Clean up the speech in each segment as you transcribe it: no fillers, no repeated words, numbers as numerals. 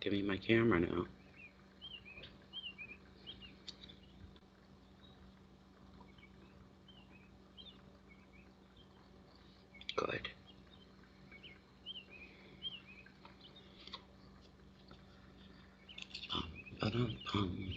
Give me my camera now. Good. Ba-dum-bum.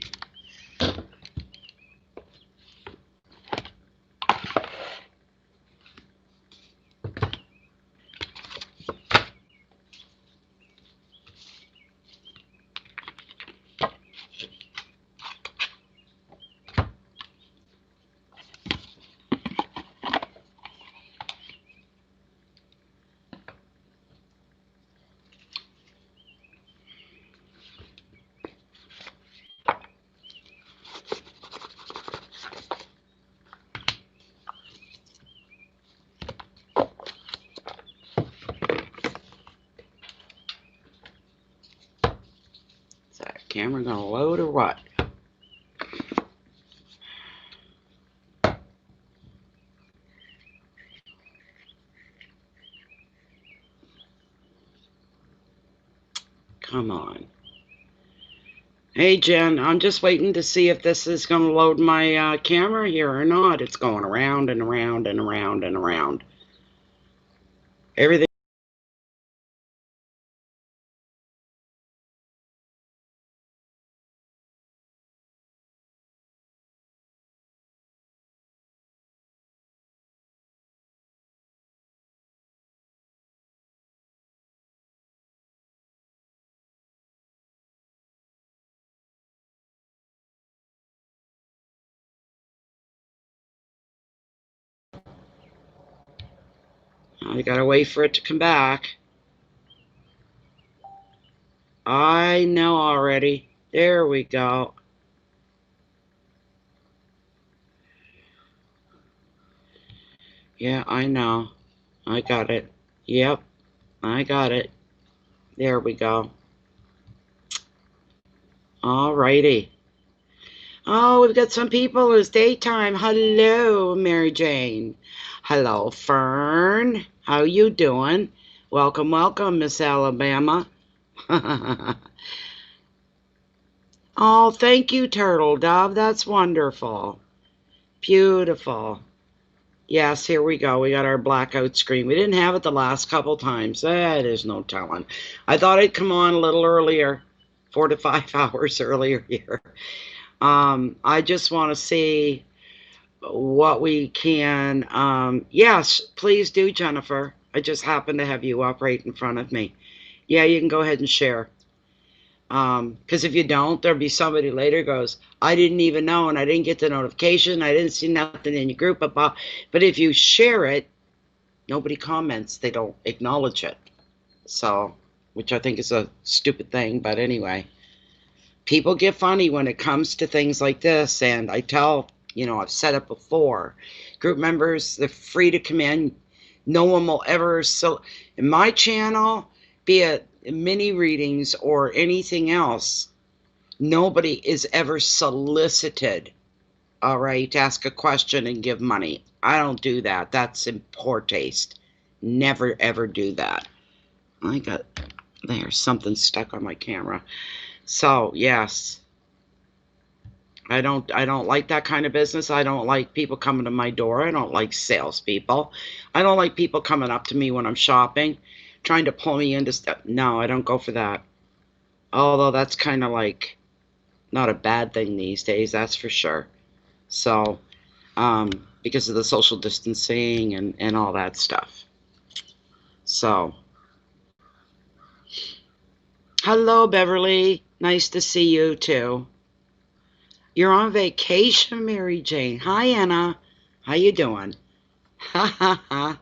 Is that camera gonna load or what? Come on. Hey Jen, I'm just waiting to see if this is going to load my camera here or not. It's going around and around and around and around. Everything. I gotta wait for it to come back. I know already. There we go. Yeah, I know. I got it. Yep, I got it. There we go. Alrighty. Oh, we've got some people. It's daytime. Hello, Mary Jane. Hello, Fern. How you doing? Welcome, welcome, Miss Alabama. Oh, thank you, Turtle Dove. That's wonderful. Beautiful. Yes, here we go. We got our blackout screen. We didn't have it the last couple times. There's no telling. I thought it'd come on a little earlier, 4 to 5 hours earlier here. I just want to see what we can. Yes, please do, Jennifer. I just happen to have you up right in front of me. Yeah, you can go ahead and share. Because if you don't, there'll be somebody later goes, I didn't even know, and I didn't get the notification. I didn't see nothing in your group about. But if you share it, nobody comments. They don't acknowledge it. So, which I think is a stupid thing. But anyway, people get funny when it comes to things like this. And I tell, I've said it before. Group members, they're free to come in. No one will ever. So, in my channel, be it mini readings or anything else, nobody is ever solicited, all right, to ask a question and give money. I don't do that. That's in poor taste. Never ever do that. There's something stuck on my camera. So yes, I don't like that kind of business. I don't like people coming to my door. I don't like salespeople. I don't like people coming up to me when I'm shopping, trying to pull me into stuff. No, I don't go for that. Although that's kind of like not a bad thing these days, that's for sure. So, because of the social distancing and all that stuff. So, hello, Beverly. Nice to see you too. You're on vacation, Mary Jane. Hi, Anna. How you doing? Ha ha ha.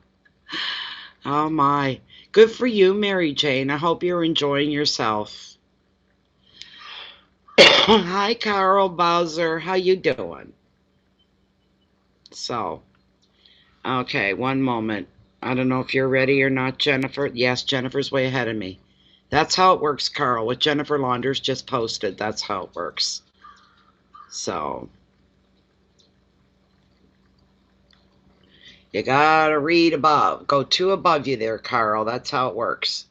Oh my. Good for you, Mary Jane. I hope you're enjoying yourself. Hi, Carol Bowser. How you doing? So, okay, one moment. I don't know if you're ready or not, Jennifer. Yes, Jennifer's way ahead of me. That's how it works, Carl. What Jennifer Launders just posted, that's how it works. So, you gotta read above. Go two above you there, Carl. That's how it works.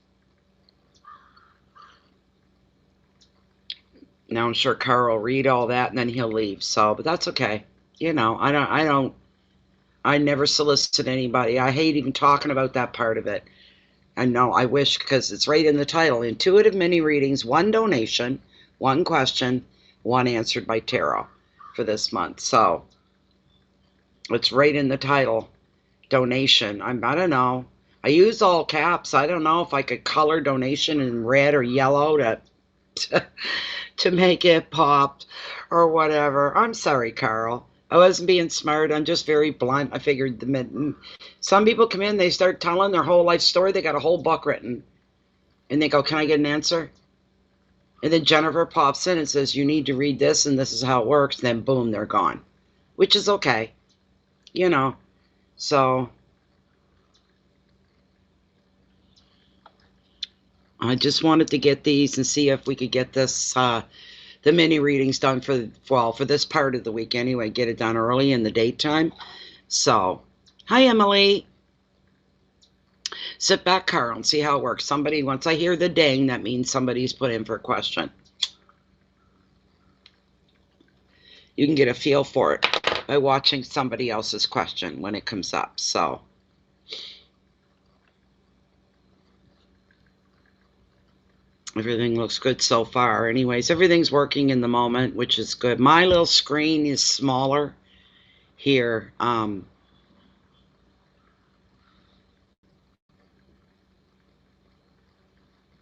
Now I'm sure Carl will read all that and then he'll leave. So, but that's okay. You know, I never solicit anybody. I hate even talking about that part of it. I know, I wish, because it's right in the title. Intuitive mini readings, 1 donation, 1 question, 1 answered by tarot for this month. So it's right in the title. Donation. I don't know. I use all caps. I don't know if I could color donation in red or yellow to make it pop or whatever. I'm sorry, Carl. I wasn't being smart. I'm just very blunt. I figured some people come in, they start telling their whole life story. They got a whole book written. And they go, can I get an answer? And then Jennifer pops in and says, you need to read this and this is how it works. And then boom, they're gone. Which is okay. You know. So I just wanted to get these and see if we could get this the mini readings done for this part of the week anyway. Get it done early in the daytime. So, hi Emily. Sit back, Carl, and see how it works. Once I hear the ding, that means somebody's put in for a question. You can get a feel for it by watching somebody else's question when it comes up. So, everything looks good so far. Anyways, everything's working in the moment, which is good. My little screen is smaller here.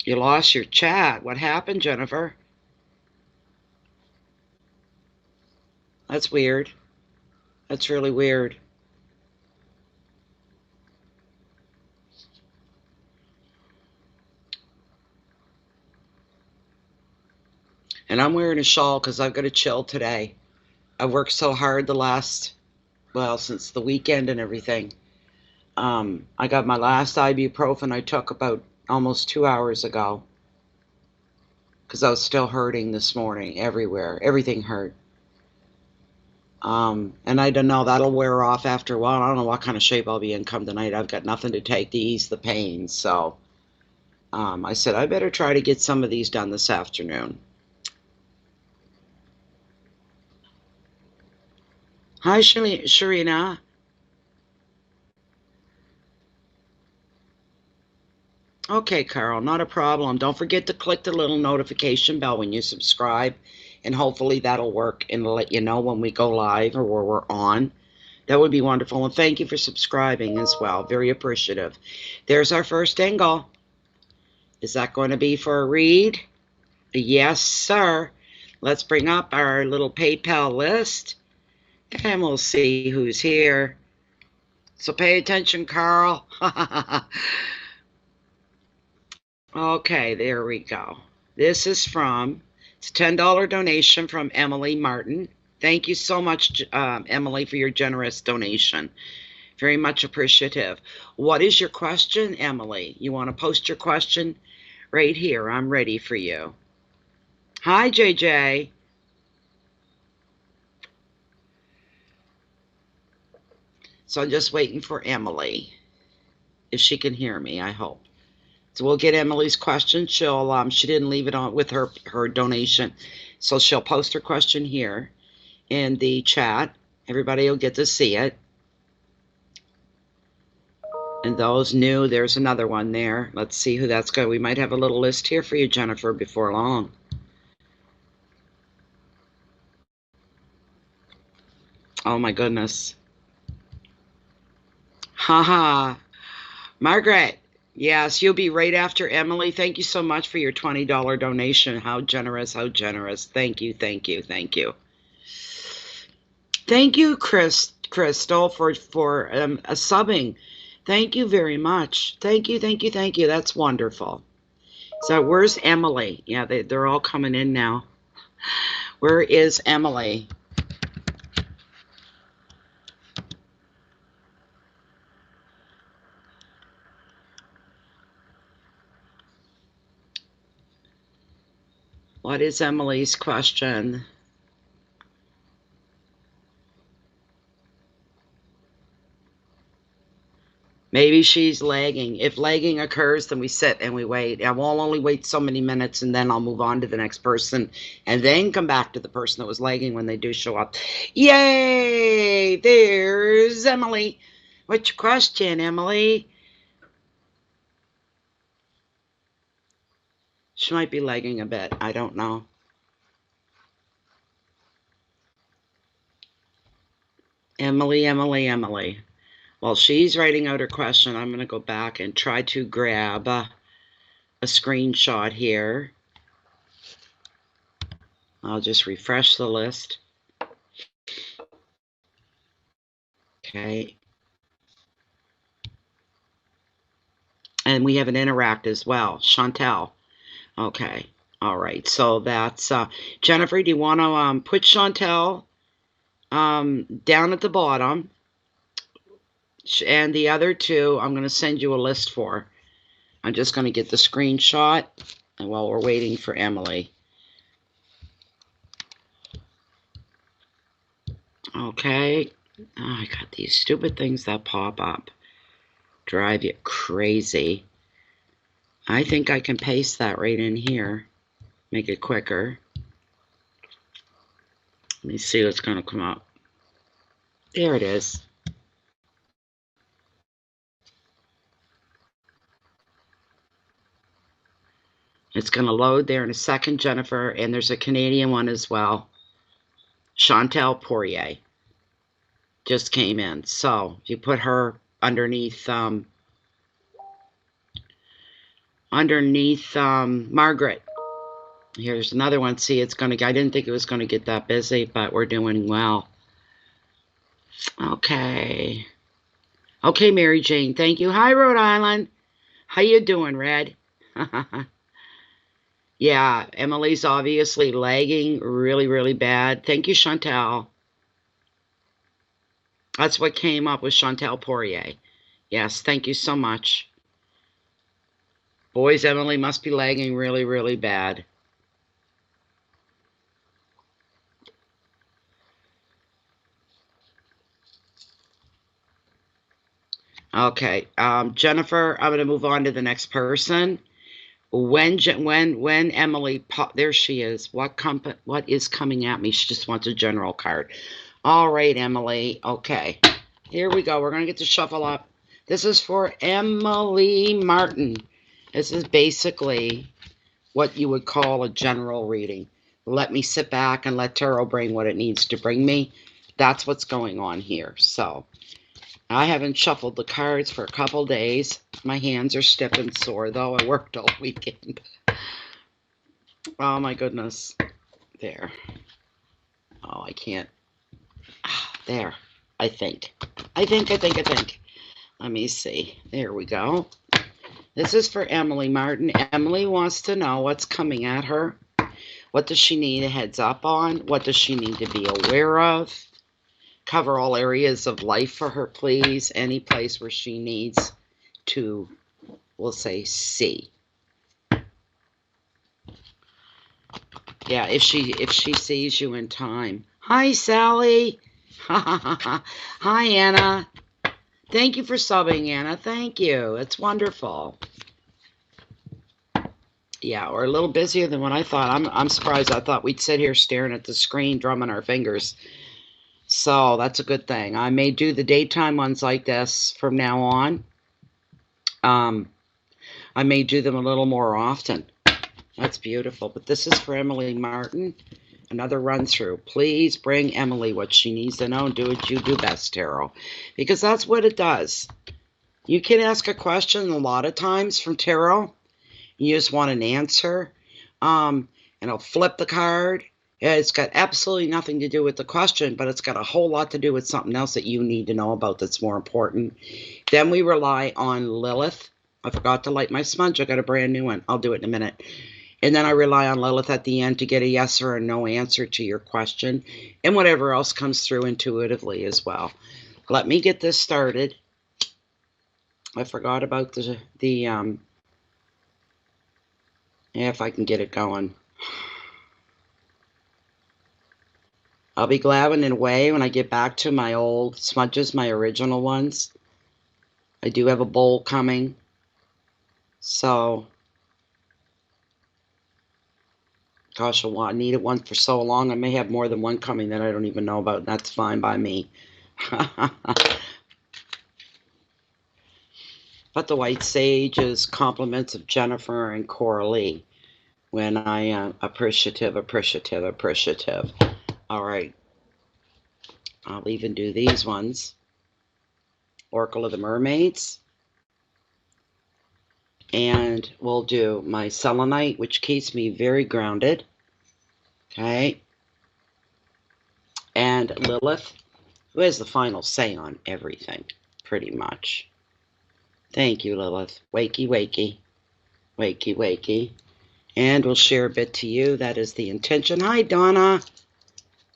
You lost your chat. What happened, Jennifer? That's weird. That's really weird. And I'm wearing a shawl because I've got to chill today. I worked so hard since the weekend and everything. I got my last ibuprofen I took about almost 2 hours ago because I was still hurting this morning everywhere. Everything hurt. And I don't know, that'll wear off after a while. I don't know what kind of shape I'll be in come tonight. I've got nothing to take to ease the pain. So I said I better try to get some of these done this afternoon. Hi, Sharina. Okay, Carl, not a problem. Don't forget to click the little notification bell when you subscribe, and hopefully that'll work and let you know when we go live or where we're on. That would be wonderful, and thank you for subscribing as well. Very appreciative. There's our first angle. Is that going to be for a read? Yes, sir. Let's bring up our little PayPal list, and we'll see who's here. So pay attention, Carl. Okay, there we go. This is it's a $10 donation from Emily Martin. Thank you so much, Emily, for your generous donation. Very much appreciative. What is your question, Emily? You want to post your question right here. I'm ready for you. Hi, JJ. So I'm just waiting for Emily. If she can hear me, I hope. So we'll get Emily's question. She didn't leave it on with her donation. So she'll post her question here in the chat. Everybody will get to see it. And those new, there's another one there. Let's see who that's going. We might have a little list here for you, Jennifer, before long. Oh my goodness. Haha. Margaret. Yes, you'll be right after Emily. Thank you so much for your $20 donation. How generous, how generous. Thank you, thank you, thank you. Thank you, Crystal, for a subbing. Thank you very much. Thank you, thank you, thank you. That's wonderful. So where's Emily? Yeah, they're all coming in now. Where is Emily? What is Emily's question? Maybe she's lagging. If lagging occurs, then we sit and we wait. I will only wait so many minutes, and then I'll move on to the next person, and then come back to the person that was lagging when they do show up. Yay! There's Emily. What's your question, Emily? She might be lagging a bit. I don't know. Emily, Emily, Emily. While she's writing out her question, I'm going to go back and try to grab a screenshot here. I'll just refresh the list. Okay. And we have an interact as well. Chantal. Okay. All right. So that's Jennifer. Do you want to put Chantal down at the bottom? And the other two, I'm going to send you a list for. I'm just going to get the screenshot, and while we're waiting for Emily. Okay. Oh, I got these stupid things that pop up. Drive you crazy. I think I can paste that right in here. Make it quicker. Let me see what's going to come up. There it is. It's going to load there in a second, Jennifer, and there's a Canadian one as well. Chantal Poirier just came in. So if you put her underneath Margaret. Here's another one. See, it's going to, I didn't think it was going to get that busy, but we're doing well. Okay. Okay, Mary Jane, thank you. Hi, Rhode Island. How you doing, Red? Yeah, Emily's obviously lagging really, really bad. Thank you, Chantal. That's what came up with Chantal Poirier. Yes, thank you so much. Boys, Emily must be lagging really, really bad. Okay, Jennifer, I'm going to move on to the next person. When Emily, there she is. What is coming at me? She just wants a general card. All right, Emily. Okay, here we go. We're going to get to shuffle up. This is for Emily Martin. This is basically what you would call a general reading. Let me sit back and let tarot bring what it needs to bring me. That's what's going on here. So I haven't shuffled the cards for a couple days. My hands are stiff and sore, though. I worked all weekend. Oh, my goodness. There. Oh, I can't. There. I think. Let me see. There we go. This is for Emily Martin. Emily wants to know what's coming at her. What does she need a heads up on? What does she need to be aware of? Cover all areas of life for her, please. Any place where she needs to, we'll say, see. Yeah, if she sees you in time. Hi, Sally. Hi, Anna. Thank you for subbing, Anna. Thank you. It's wonderful. Yeah, we're a little busier than what I thought. I'm surprised. I thought we'd sit here staring at the screen, drumming our fingers. So that's a good thing. I may do the daytime ones like this from now on. I may do them a little more often. That's beautiful. But this is for Emily Martin. Another run through. Please bring Emily what she needs to know and do what you do best, tarot. Because that's what it does. You can ask a question a lot of times from tarot. You just want an answer. And I'll flip the card. It's got absolutely nothing to do with the question, but it's got a whole lot to do with something else that you need to know about that's more important. Then we rely on Lilith. I forgot to light my smudge. I got a brand new one. I'll do it in a minute. And then I rely on Lilith at the end to get a yes or a no answer to your question. And whatever else comes through intuitively as well. Let me get this started. I forgot about yeah, if I can get it going. I'll be glad when in a way when I get back to my old smudges, my original ones. I do have a bowl coming. So, gosh, I needed one for so long. I may have more than one coming that I don't even know about. That's fine by me. But the white sage is compliments of Jennifer and Coralie. When I am appreciative. All right. I'll even do these ones. Oracle of the Mermaids. And we'll do my selenite, which keeps me very grounded. Okay. And Lilith, who has the final say on everything, pretty much. Thank you, Lilith. Wakey, wakey. Wakey, wakey. And we'll share a bit to you. That is the intention. Hi, Donna.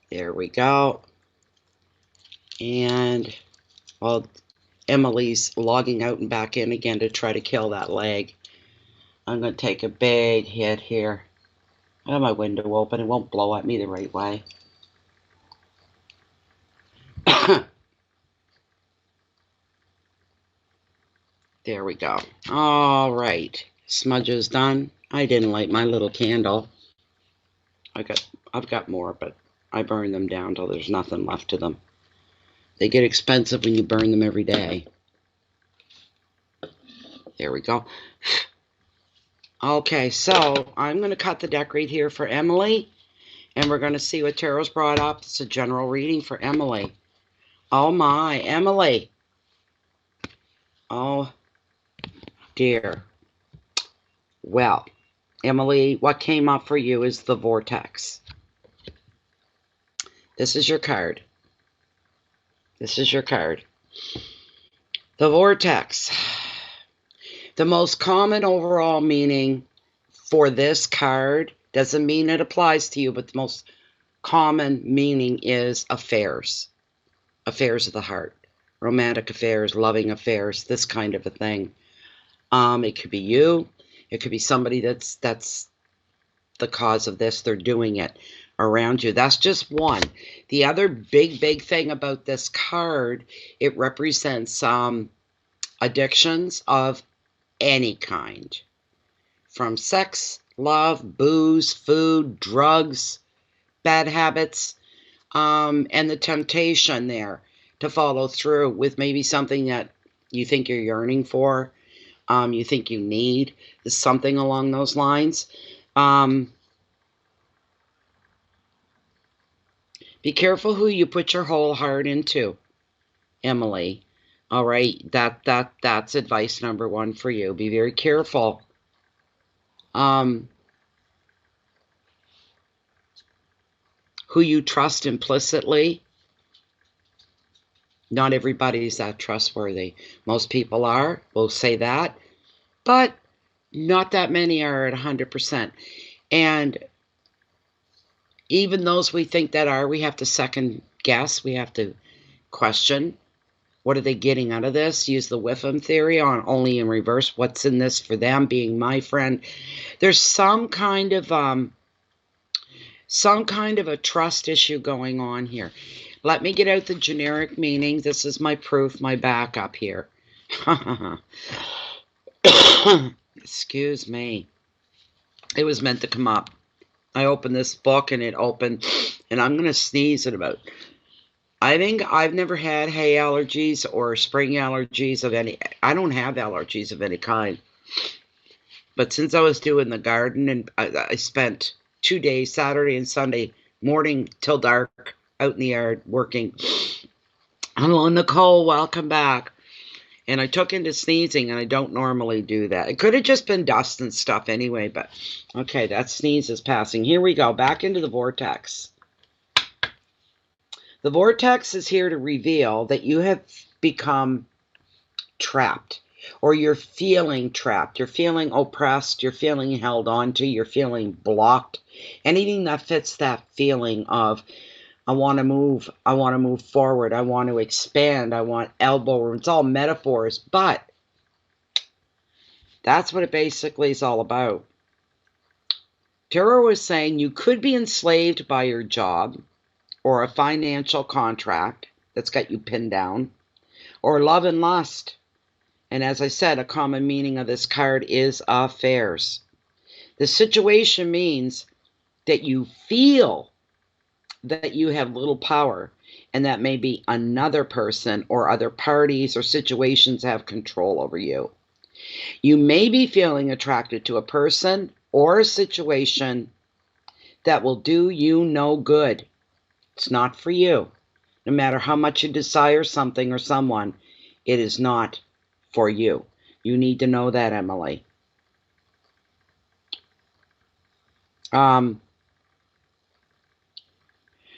There we go. And, well, Emily's logging out and back in again to try to kill that leg. I'm going to take a big hit here. I have my window open. It won't blow at me the right way. There we go. All right. Smudge is done. I didn't light my little candle. I've got more, but I burn them down till there's nothing left to them. They get expensive when you burn them every day. There we go. Okay, so I'm going to cut the deck right here for Emily, and we're going to see what Tarot's brought up. It's a general reading for Emily. Oh my, Emily. Oh dear. Well, Emily, what came up for you is the vortex. This is your card. This is your card. The vortex. The most common overall meaning for this card doesn't mean it applies to you, but the most common meaning is affairs. Affairs of the heart. Romantic affairs, loving affairs, this kind of a thing. It could be you. It could be somebody that's the cause of this. They're doing it around you. That's just one. The other big thing about this card, it represents addictions of any kind. From sex, love, booze, food, drugs, bad habits, and the temptation there to follow through with maybe something that you think you're yearning for, you think you need, something along those lines. Be careful who you put your whole heart into, Emily. All right, that's advice number one for you. Be very careful. Who you trust implicitly. Not everybody's that trustworthy. Most people are, we'll say that, but not that many are at 100%. And even those we think that are, we have to second guess. We have to question. What are they getting out of this? Use the Whiffam theory on only in reverse. What's in this for them being my friend? There's some kind of a trust issue going on here. Let me get out the generic meaning. This is my proof, my backup here. Excuse me. It was meant to come up. I opened this book and it opened, and I'm going to sneeze in about. I think I've never had hay allergies or spring allergies of any. I don't have allergies of any kind. But since I was doing the garden, and I spent 2 days, Saturday and Sunday morning till dark, out in the yard working. Hello, Nicole. Welcome back. And I took into sneezing, and I don't normally do that. It could have just been dust and stuff anyway, but okay, that sneeze is passing. Here we go, back into the vortex. The vortex is here to reveal that you have become trapped, or you're feeling trapped. You're feeling oppressed. You're feeling held on to. You're feeling blocked. Anything that fits that feeling of, I want to move forward, I want to expand, I want elbow room. It's all metaphors, but that's what it basically is all about. Tarot was saying you could be enslaved by your job, or a financial contract that's got you pinned down, or love and lust. And as I said, a common meaning of this card is affairs. The situation means that you feel that you have little power, and that maybe another person or other parties or situations have control over you. You may be feeling attracted to a person or a situation that will do you no good. It's not for you. No matter how much you desire something or someone, it is not for you. You need to know that, Emily.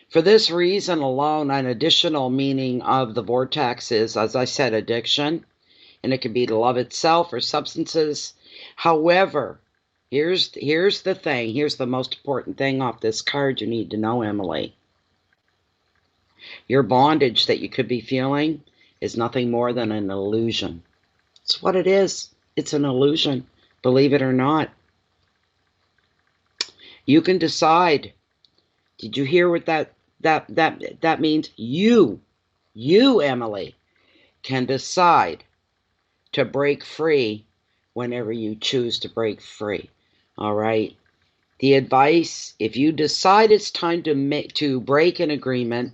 For this reason alone, an additional meaning of the vortex is, as I said, addiction. And it can be love itself or substances. However, here's the thing. Here's the most important thing off this card you need to know, Emily. Your bondage that you could be feeling is nothing more than an illusion. It's what it is. It's an illusion, believe it or not. You can decide. Did you hear what that means? You, Emily, can decide to break free whenever you choose to break free. All right. The advice, if you decide it's time to break an agreement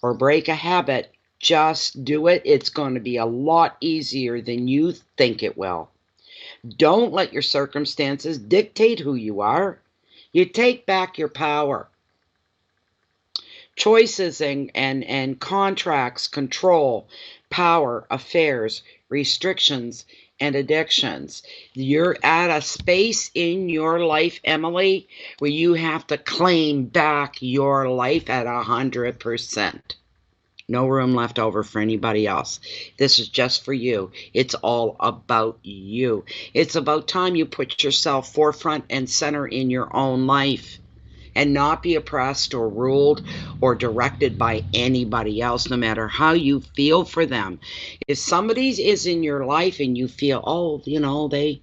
or break a habit, just do it. It's going to be a lot easier than you think it will. Don't let your circumstances dictate who you are. You take back your power. Choices and contracts control power, affairs, restrictions, and addictions. You're at a space in your life, Emily, where you have to claim back your life at 100%. No room left over for anybody else. This is just for you. It's all about you. It's about time you put yourself forefront and center in your own life and not be oppressed or ruled or directed by anybody else, no matter how you feel for them. If somebody is in your life and you feel, oh, you know, they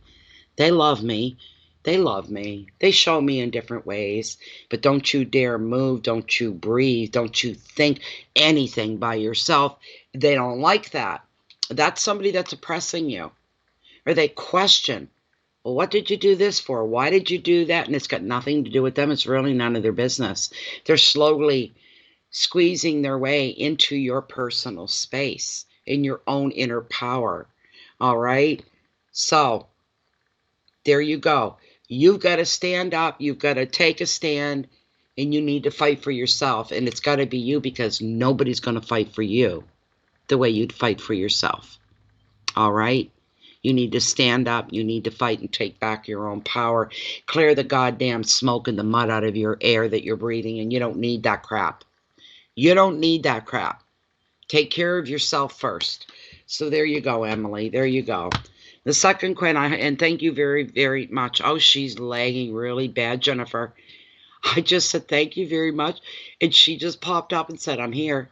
love me, they love me, they show me in different ways, but don't you dare move, don't you breathe, don't you think anything by yourself. They don't like that. That's somebody that's oppressing you. Or they question, well, what did you do this for? Why did you do that? And it's got nothing to do with them. It's really none of their business. They're slowly squeezing their way into your personal space, in your own inner power. All right? So, there you go. You've got to stand up. You've got to take a stand. And you need to fight for yourself. And it's got to be you, because nobody's going to fight for you the way you'd fight for yourself. All right? You need to stand up. You need to fight and take back your own power. Clear the goddamn smoke and the mud out of your air that you're breathing, and you don't need that crap. You don't need that crap. Take care of yourself first. So there you go, Emily. There you go. The second queen, and thank you very, very much. Oh, she's lagging really bad, Jennifer. I just said thank you very much, and she just popped up and said, I'm here.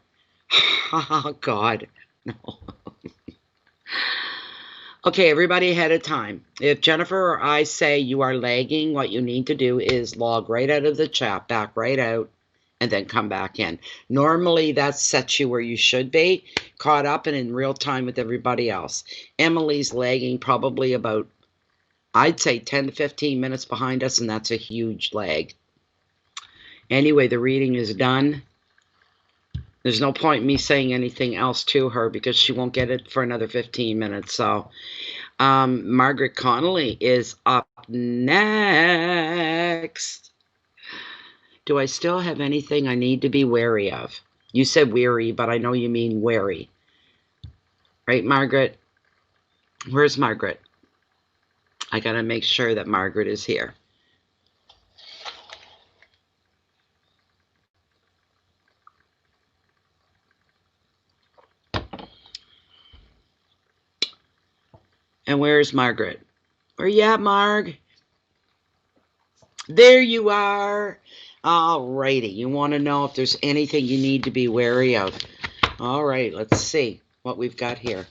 Oh, God. No. Okay, everybody ahead of time. If Jennifer or I say you are lagging, what you need to do is log right out of the chat, back right out, and then come back in. Normally, that sets you where you should be, caught up and in real time with everybody else. Emily's lagging probably about, I'd say, 10 to 15 minutes behind us, and that's a huge lag. Anyway, the reading is done. There's no point in me saying anything else to her because she won't get it for another 15 minutes. So, Margaret Connolly is up next. Do I still have anything I need to be wary of? You said weary, but I know you mean wary. Right, Margaret? Where's Margaret? I got to make sure that Margaret is here. And where's Margaret? Where you at, Marg? There you are. All righty. You want to know if there's anything you need to be wary of. All right. Let's see what we've got here.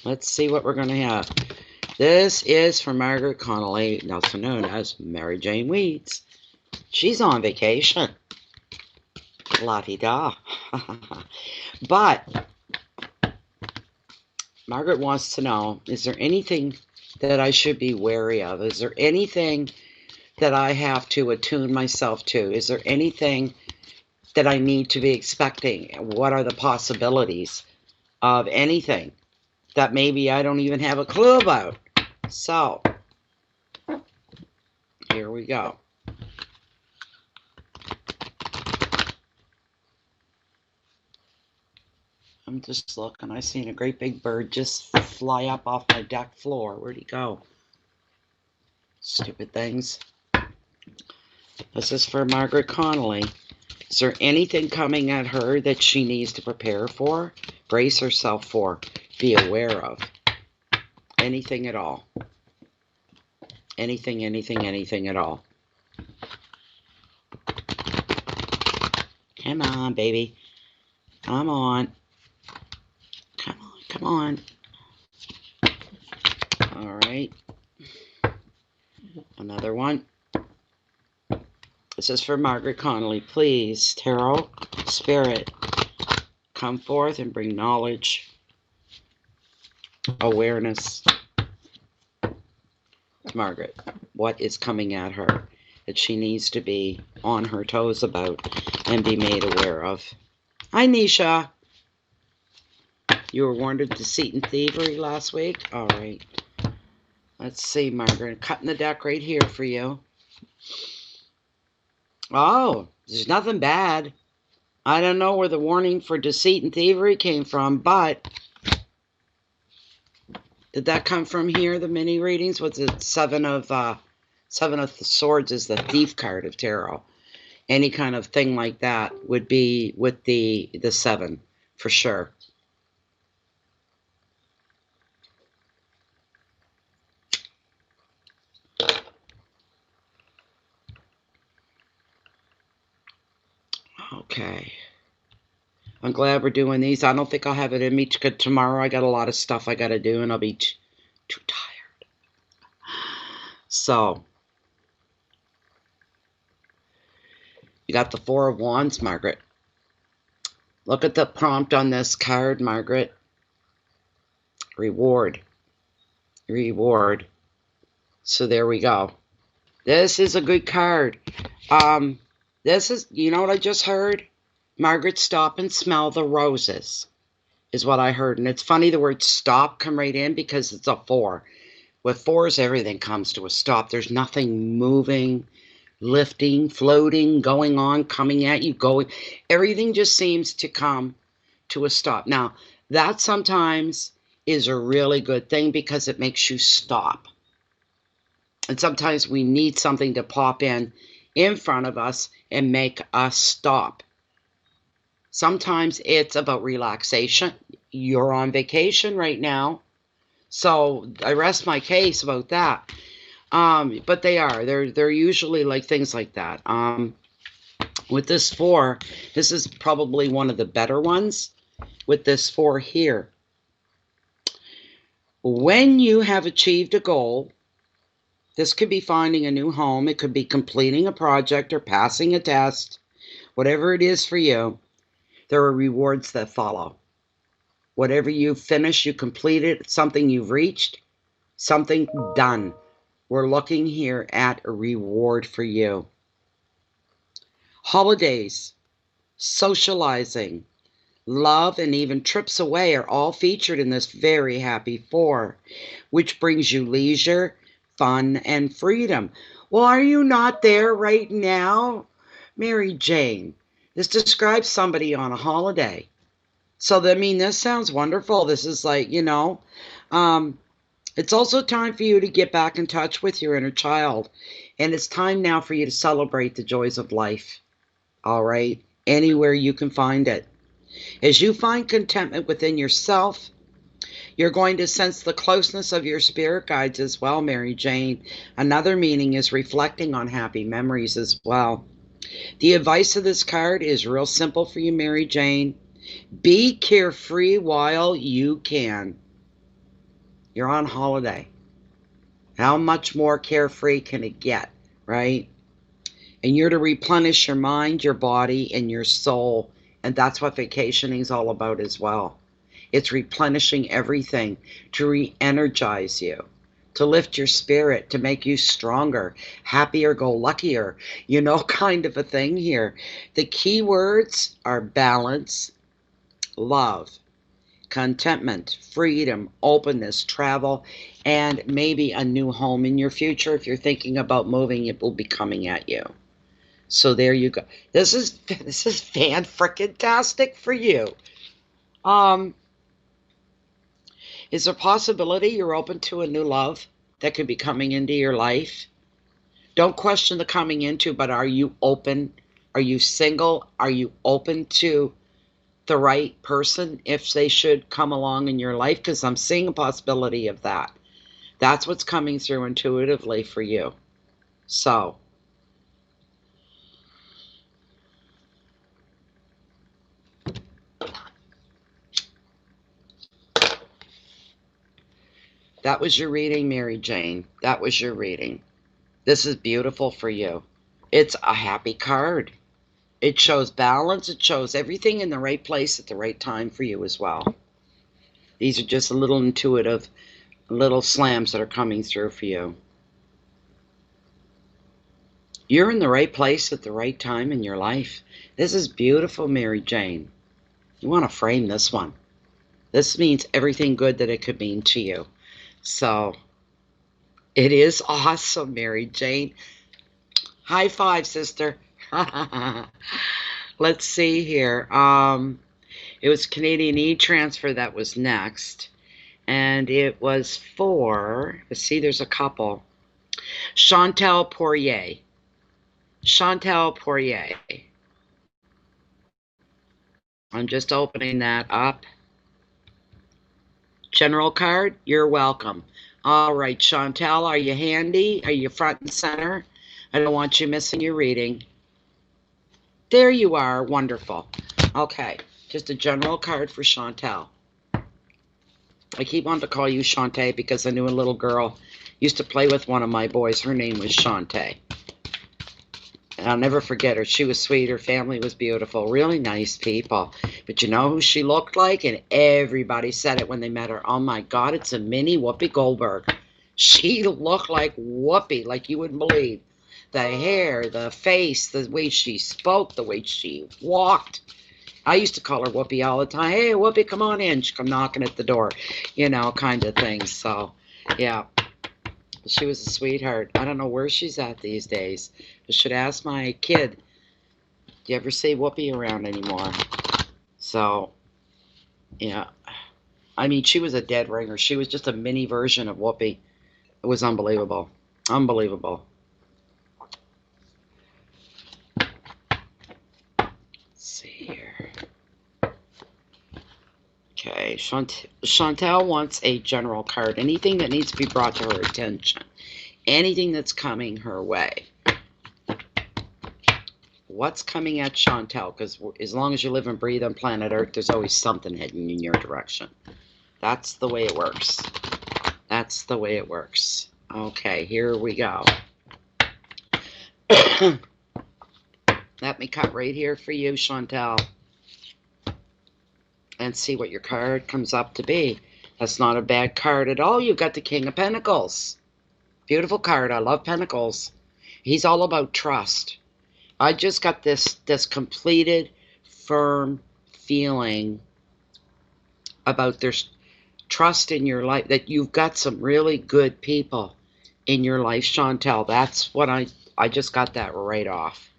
Let's see what we're going to have. This is for Margaret Connolly, also known as Mary Jane Weeds. She's on vacation. La-di-da. But Margaret wants to know, is there anything that I should be wary of? Is there anything that I have to attune myself to? Is there anything that I need to be expecting? What are the possibilities of anything that maybe I don't even have a clue about? So, here we go. I'm just looking. I seen a great big bird just fly up off my deck floor. Where'd he go? Stupid things. This is for Margaret Connolly. Is there anything coming at her that she needs to prepare for, brace herself for, be aware of? Anything at all. Anything at all. Come on, baby. Come on. Come on. All right. Another one. This is for Margaret Connolly. Please, Tarot, Spirit, come forth and bring knowledge, awareness. Margaret, what is coming at her that she needs to be on her toes about and be made aware of? Hi, Nisha. You were warned of deceit and thievery last week? All right. Let's see, Margaret. Cutting the deck right here for you. Oh, there's nothing bad. I don't know where the warning for deceit and thievery came from, but did that come from here, the mini readings? What's it? Seven of Swords is the thief card of tarot. Any kind of thing like that would be with the 7, for sure. Okay. I'm glad we're doing these. I don't think I'll have it in me tomorrow. I got a lot of stuff I got to do, and I'll be too tired. So, you got the 4 of Wands, Margaret. Look at the prompt on this card, Margaret. Reward. Reward. So there we go. This is a good card. This is, you know what I just heard? Margaret, stop and smell the roses, is what I heard. And it's funny the word stop come right in because it's a 4. With 4s, everything comes to a stop. There's nothing moving, lifting, floating, going on, coming at you, going. Everything just seems to come to a stop. Now, that sometimes is a really good thing because it makes you stop. And sometimes we need something to pop in front of us and make us stop. Sometimes it's about relaxation. You're on vacation right now, so I rest my case about that. But they're usually like things like that. With this 4, this is probably one of the better ones. With this 4 here, when you have achieved a goal, this could be finding a new home. It could be completing a project or passing a test. Whatever it is for you, there are rewards that follow. Whatever you finish, you completed, something you've reached, something done. We're looking here at a reward for you. Holidays, socializing, love, and even trips away are all featured in this very happy 4, which brings you leisure, fun, and freedom. Well, are you not there right now? Mary Jane, this describes somebody on a holiday. So, I mean, this sounds wonderful. This is like, you know, it's also time for you to get back in touch with your inner child. And it's time now for you to celebrate the joys of life. All right? Anywhere you can find it. As you find contentment within yourself, you're going to sense the closeness of your spirit guides as well, Mary Jane. Another meaning is reflecting on happy memories as well. The advice of this card is real simple for you, Mary Jane. Be carefree while you can. You're on holiday. How much more carefree can it get, right? And you're to replenish your mind, your body, and your soul. And that's what vacationing is all about as well. It's replenishing everything to re-energize you, to lift your spirit, to make you stronger, happier, go luckier, you know, kind of a thing here. The key words are balance, love, contentment, freedom, openness, travel, and maybe a new home in your future. If you're thinking about moving, it will be coming at you. So there you go. This is fan-frickin-tastic for you. Is there a possibility you're open to a new love that could be coming into your life? Don't question the coming into, but are you open? Are you single? Are you open to the right person if they should come along in your life? Because I'm seeing a possibility of that. That's what's coming through intuitively for you. So that was your reading, Mary Jane. That was your reading. This is beautiful for you. It's a happy card. It shows balance. It shows everything in the right place at the right time for you as well. These are just a little intuitive, little slams that are coming through for you. You're in the right place at the right time in your life. This is beautiful, Mary Jane. You want to frame this one. This means everything good that it could mean to you. So it is awesome, Mary Jane. High five, sister. Let's see here. It was Canadian e-transfer that was next. And it was for, let's see, there's a couple. Chantal Poirier. Chantal Poirier. I'm just opening that up. General card, you're welcome. All right, Chantal, are you handy? Are you front and center? I don't want you missing your reading. There you are. Wonderful. Okay, just a general card for Chantal. I keep wanting to call you Shantae because I knew a little girl used to play with one of my boys. Her name was Shantae. And I'll never forget her. She was sweet. Her family was beautiful. Really nice people. But you know who she looked like? And everybody said it when they met her. Oh my God, it's a mini Whoopi Goldberg. She looked like Whoopi, like you wouldn't believe. The hair, the face, the way she spoke, the way she walked. I used to call her Whoopi all the time. Hey, Whoopi, come on in. She'd come knocking at the door, you know, kind of thing. So, yeah. She was a sweetheart. I don't know where she's at these days. I should ask my kid, do you ever see Whoopi around anymore? So, yeah. I mean, she was a dead ringer. She was just a mini version of Whoopi. It was unbelievable. Unbelievable. Let's see here. Okay, Chantal wants a general card. Anything that needs to be brought to her attention. Anything that's coming her way. What's coming at Chantal? Because as long as you live and breathe on planet Earth, there's always something heading in your direction. That's the way it works. That's the way it works. Okay, here we go. Let me cut right here for you, Chantal. And see what your card comes up to be. That's not a bad card at all. You've got the King of Pentacles. Beautiful card. I love Pentacles. He's all about trust. I just got this completed, firm feeling about there's trust in your life, that you've got some really good people in your life, Chantal. That's what I just got that right off.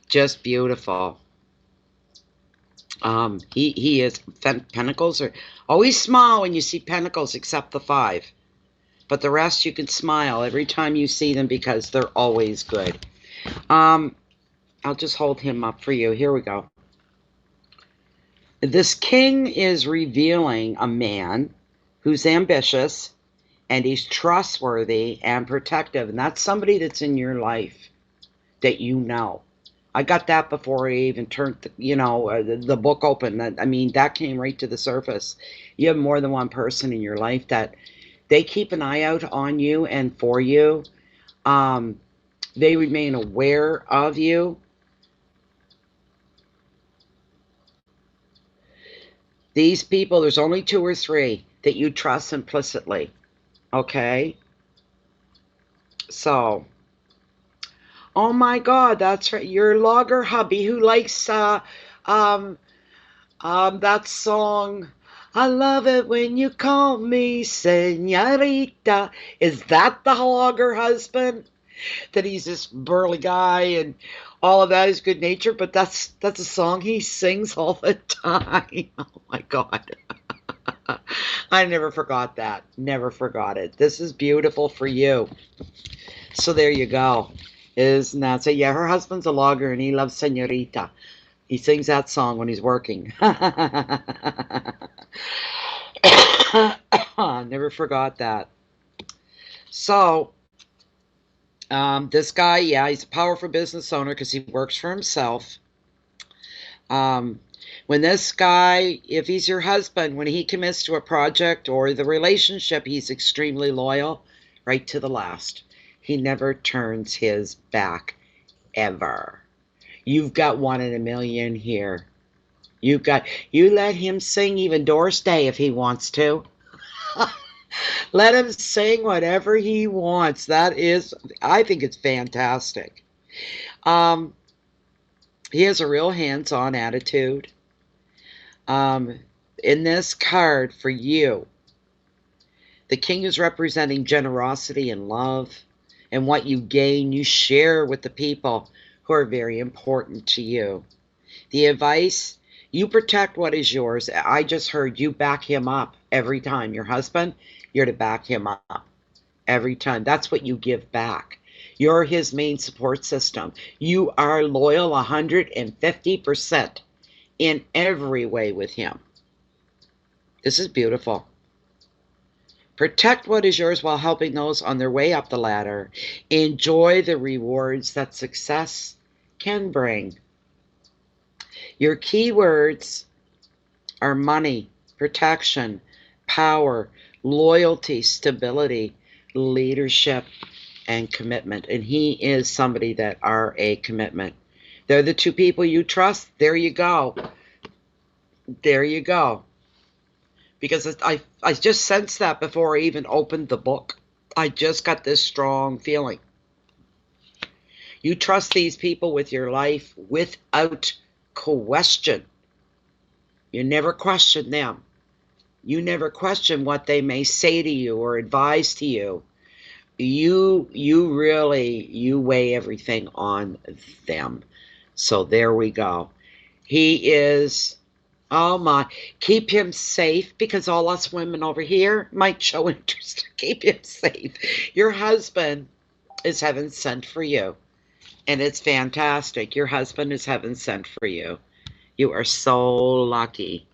Just beautiful. He is, Pentacles are always smile when you see Pentacles, except the 5. But the rest you can smile every time you see them because they're always good. I'll just hold him up for you. Here we go. This king is revealing a man who's ambitious and he's trustworthy and protective. And that's somebody that's in your life that you know. I got that before I even turned, the book open. I mean, that came right to the surface. You have more than one person in your life that they keep an eye out on you and for you. They remain aware of you. These people, there's only 2 or 3 that you trust implicitly. Okay? So, oh my God, that's right. Your logger hubby who likes um, that song, I love it when you call me señorita. Is that the logger husband? That he's this burly guy and all of that is good nature, but that's a song he sings all the time. Oh my God. I never forgot that. Never forgot it. This is beautiful for you. So there you go. Isn't that so? Yeah, her husband's a logger and he loves Senorita. He sings that song when he's working. Never forgot that. So, this guy, yeah, he's a powerful business owner because he works for himself. When this guy, if he's your husband, when he commits to a project or the relationship, he's extremely loyal right to the last. He never turns his back, ever. You've got 1 in a million here. You let him sing even Doris Day if he wants to. Let him sing whatever he wants. I think it's fantastic. He has a real hands-on attitude. In this card for you, the king is representing generosity and love, and what you gain, you share with the people who are very important to you. The advice, you protect what is yours. I just heard you back him up every time. Your husband, you're to back him up every time. That's what you give back. You're his main support system. You are loyal 150% in every way with him. This is beautiful. Protect what is yours while helping those on their way up the ladder. Enjoy the rewards that success can bring. Your key words are money, protection, power, loyalty, stability, leadership, and commitment. And he is somebody that are a commitment. They're the 2 people you trust. There you go. There you go. Because I just sensed that before I even opened the book. I just got this strong feeling. You trust these people with your life without question. You never question them. You never question what they may say to you or advise to you. You weigh everything on them. So there we go. He is, oh my, keep him safe because all us women over here might show interest. Keep him safe. Your husband is heaven sent for you. And it's fantastic. Your husband is heaven sent for you. You are so lucky.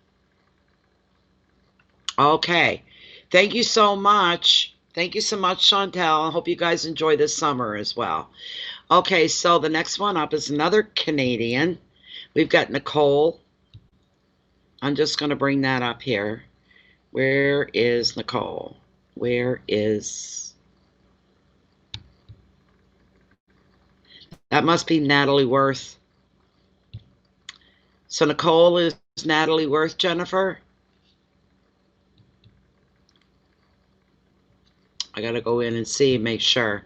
Okay. Thank you so much. Thank you so much, Chantal. I hope you guys enjoy this summer as well. Okay, so the next one up is another Canadian. We've got Nicole. I'm just going to bring that up here. Where is Nicole? Where is... That must be Natalie Wirth. So Nicole is Natalie Wirth, Jennifer? I got to go in and see, make sure.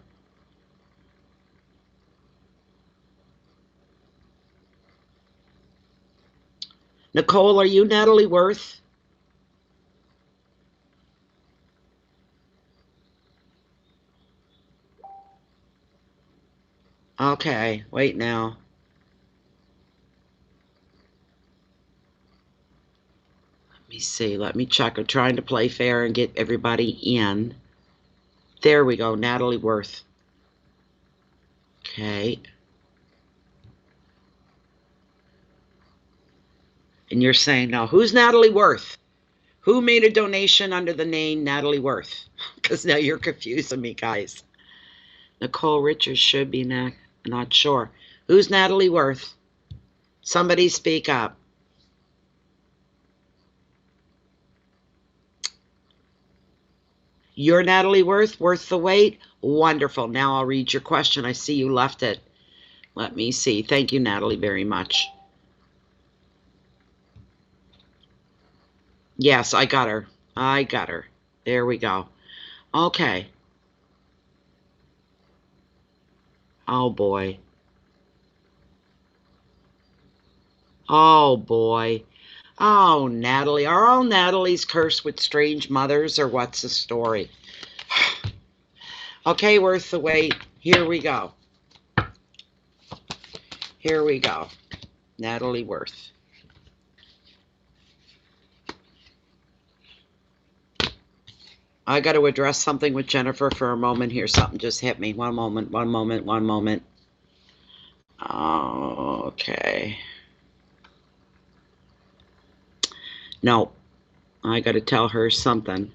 Nicole, are you Natalie Wirth? Okay, wait now. Let me see, let me check. I'm trying to play fair and get everybody in. There we go, Natalie Wirth. Okay. And you're saying, now, who's Natalie Wirth? Who made a donation under the name Natalie Wirth? Because now you're confusing me, guys. Nicole Richards should be not sure. Who's Natalie Wirth? Somebody speak up. You're Natalie Wirth? Worth the wait? Wonderful. Now I'll read your question. I see you left it. Let me see. Thank you, Natalie, very much. Yes, I got her. I got her. There we go. Okay. Oh, boy. Oh, boy. Oh, Natalie. Are all Natalie's cursed with strange mothers, or what's the story? Okay, worth the wait. Here we go. Here we go. Natalie Wirth. I got to address something with Jennifer for a moment here. Something just hit me. One moment, one moment, one moment. Okay. No, I got to tell her something.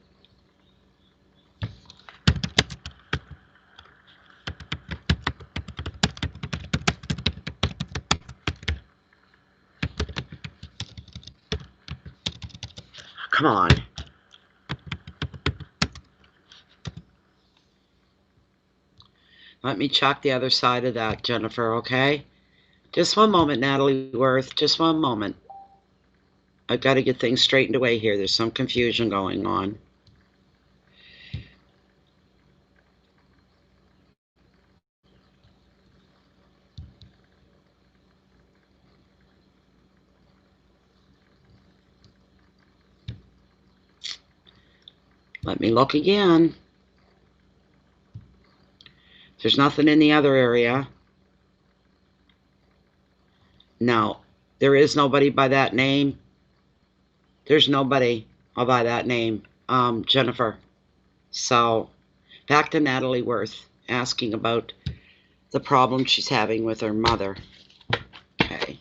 Come on. Let me check the other side of that, Jennifer, okay? Just one moment, Natalie Wirth. Just one moment. I've got to get things straightened away here. There's some confusion going on. Let me look again. There's nothing in the other area. No, there is nobody by that name. There's nobody by that name, Jennifer. So, back to Natalie Wirth, asking about the problem she's having with her mother. Okay.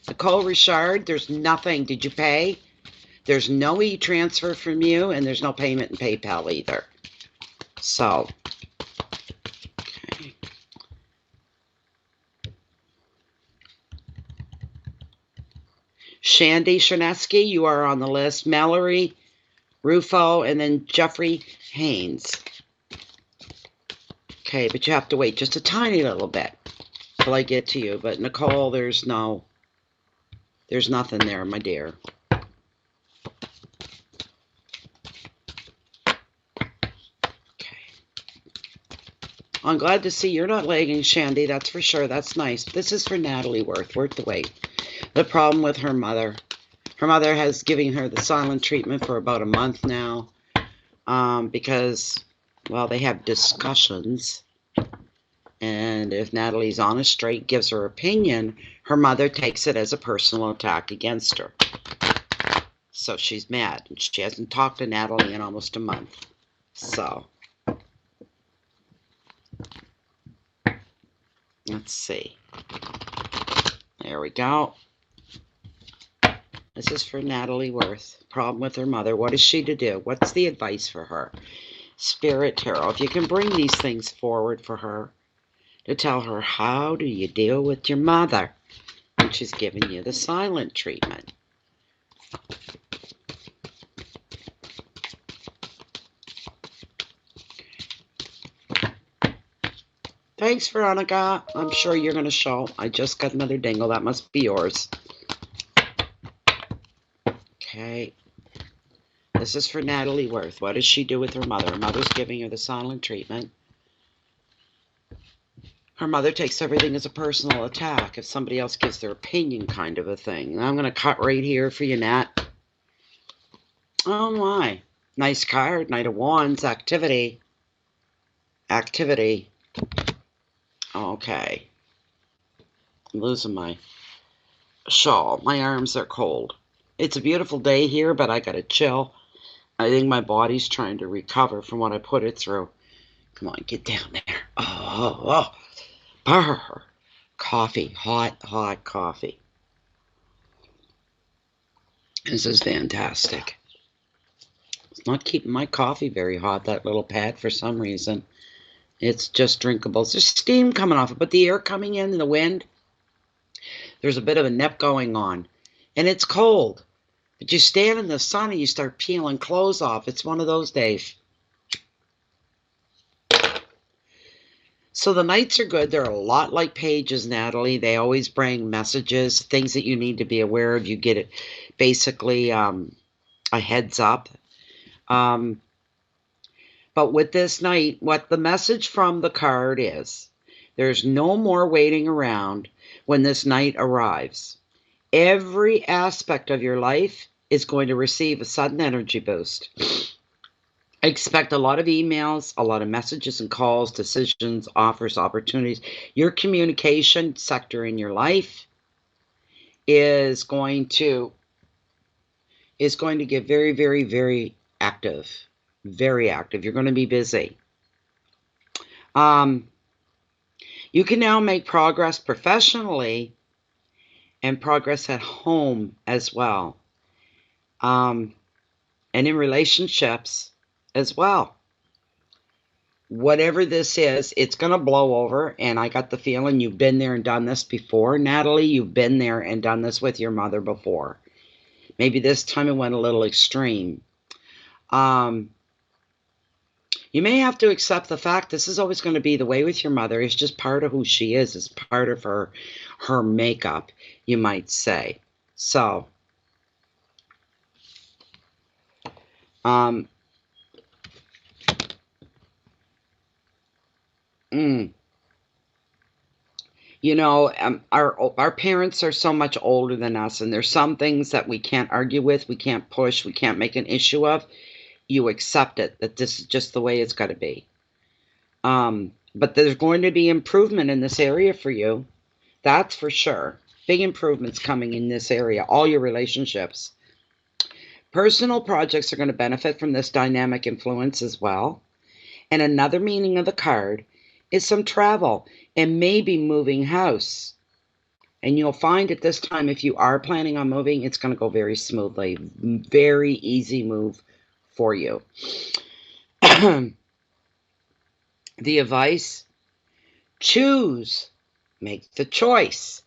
Nicole Richard, there's nothing. Did you pay? There's no e-transfer from you, and there's no payment in PayPal either. So, okay. Shandy Chernesky, you are on the list. Mallory, Ruffo, and then Jeffrey Haynes. Okay, but you have to wait just a tiny little bit till I get to you. But Nicole, there's nothing there, my dear. Okay. I'm glad to see you're not lagging, Shandy. That's for sure. That's nice. This is for Natalie Wirth. Worth the wait. The problem with her mother. Her mother has given her the silent treatment for about a month now, because, well, they have discussions. And if Natalie's honest, straight, gives her opinion, her mother takes it as a personal attack against her. So she's mad. She hasn't talked to Natalie in almost a month. So, let's see. There we go. This is for Natalie Wirth. Problem with her mother. What is she to do? What's the advice for her? Spirit Tarot. If you can bring these things forward for her, to tell her, how do you deal with your mother when she's giving you the silent treatment? Thanks, Veronica. I'm sure you're going to show. I just got another dingle. That must be yours. Okay. This is for Natalie Wirth. What does she do with her mother? Her mother's giving her the silent treatment. Her mother takes everything as a personal attack if somebody else gives their opinion, kind of a thing. And I'm going to cut right here for you, Nat. Oh, my. Nice card. Knight of Wands. Activity. Activity. Okay. I'm losing my shawl. My arms are cold. It's a beautiful day here, but I got to chill. I think my body's trying to recover from what I put it through. Come on, get down there. Oh. Brr. Coffee. Hot coffee. This is fantastic. It's not keeping my coffee very hot, that little pad, for some reason. It's just drinkable. There's steam coming off it, but the air coming in and the wind, there's a bit of a nip going on. And it's cold. But you stand in the sun and you start peeling clothes off. It's one of those days. So the nights are good. They're a lot like pages, Natalie. They always bring messages, things that you need to be aware of. You get it basically a heads up. But with this night, what the message from the card is, there's no more waiting around when this night arrives. Every aspect of your life is going to receive a sudden energy boost. Expect a lot of emails, a lot of messages and calls, decisions, offers, opportunities. Your communication sector in your life is going to get very, very, very active. Very active. You're going to be busy. You can now make progress professionally and progress at home as well. And in relationships as well. Whatever this is, it's going to blow over. And I got the feeling you've been there and done this before. Natalie, you've been there and done this with your mother before. Maybe this time it went a little extreme. You may have to accept the fact this is always going to be the way with your mother. It's just part of who she is. It's part of her makeup, you might say. So, you know, our parents are so much older than us, and there's some things that we can't argue with, we can't push, we can't make an issue of. You accept it, that this is just the way it's got to be. But there's going to be improvement in this area for you. That's for sure. Big improvements coming in this area, all your relationships. Personal projects are going to benefit from this dynamic influence as well. And another meaning of the card is some travel and maybe moving house. And you'll find at this time, if you are planning on moving, it's going to go very smoothly. Very easy move for you. The advice, choose, make the choice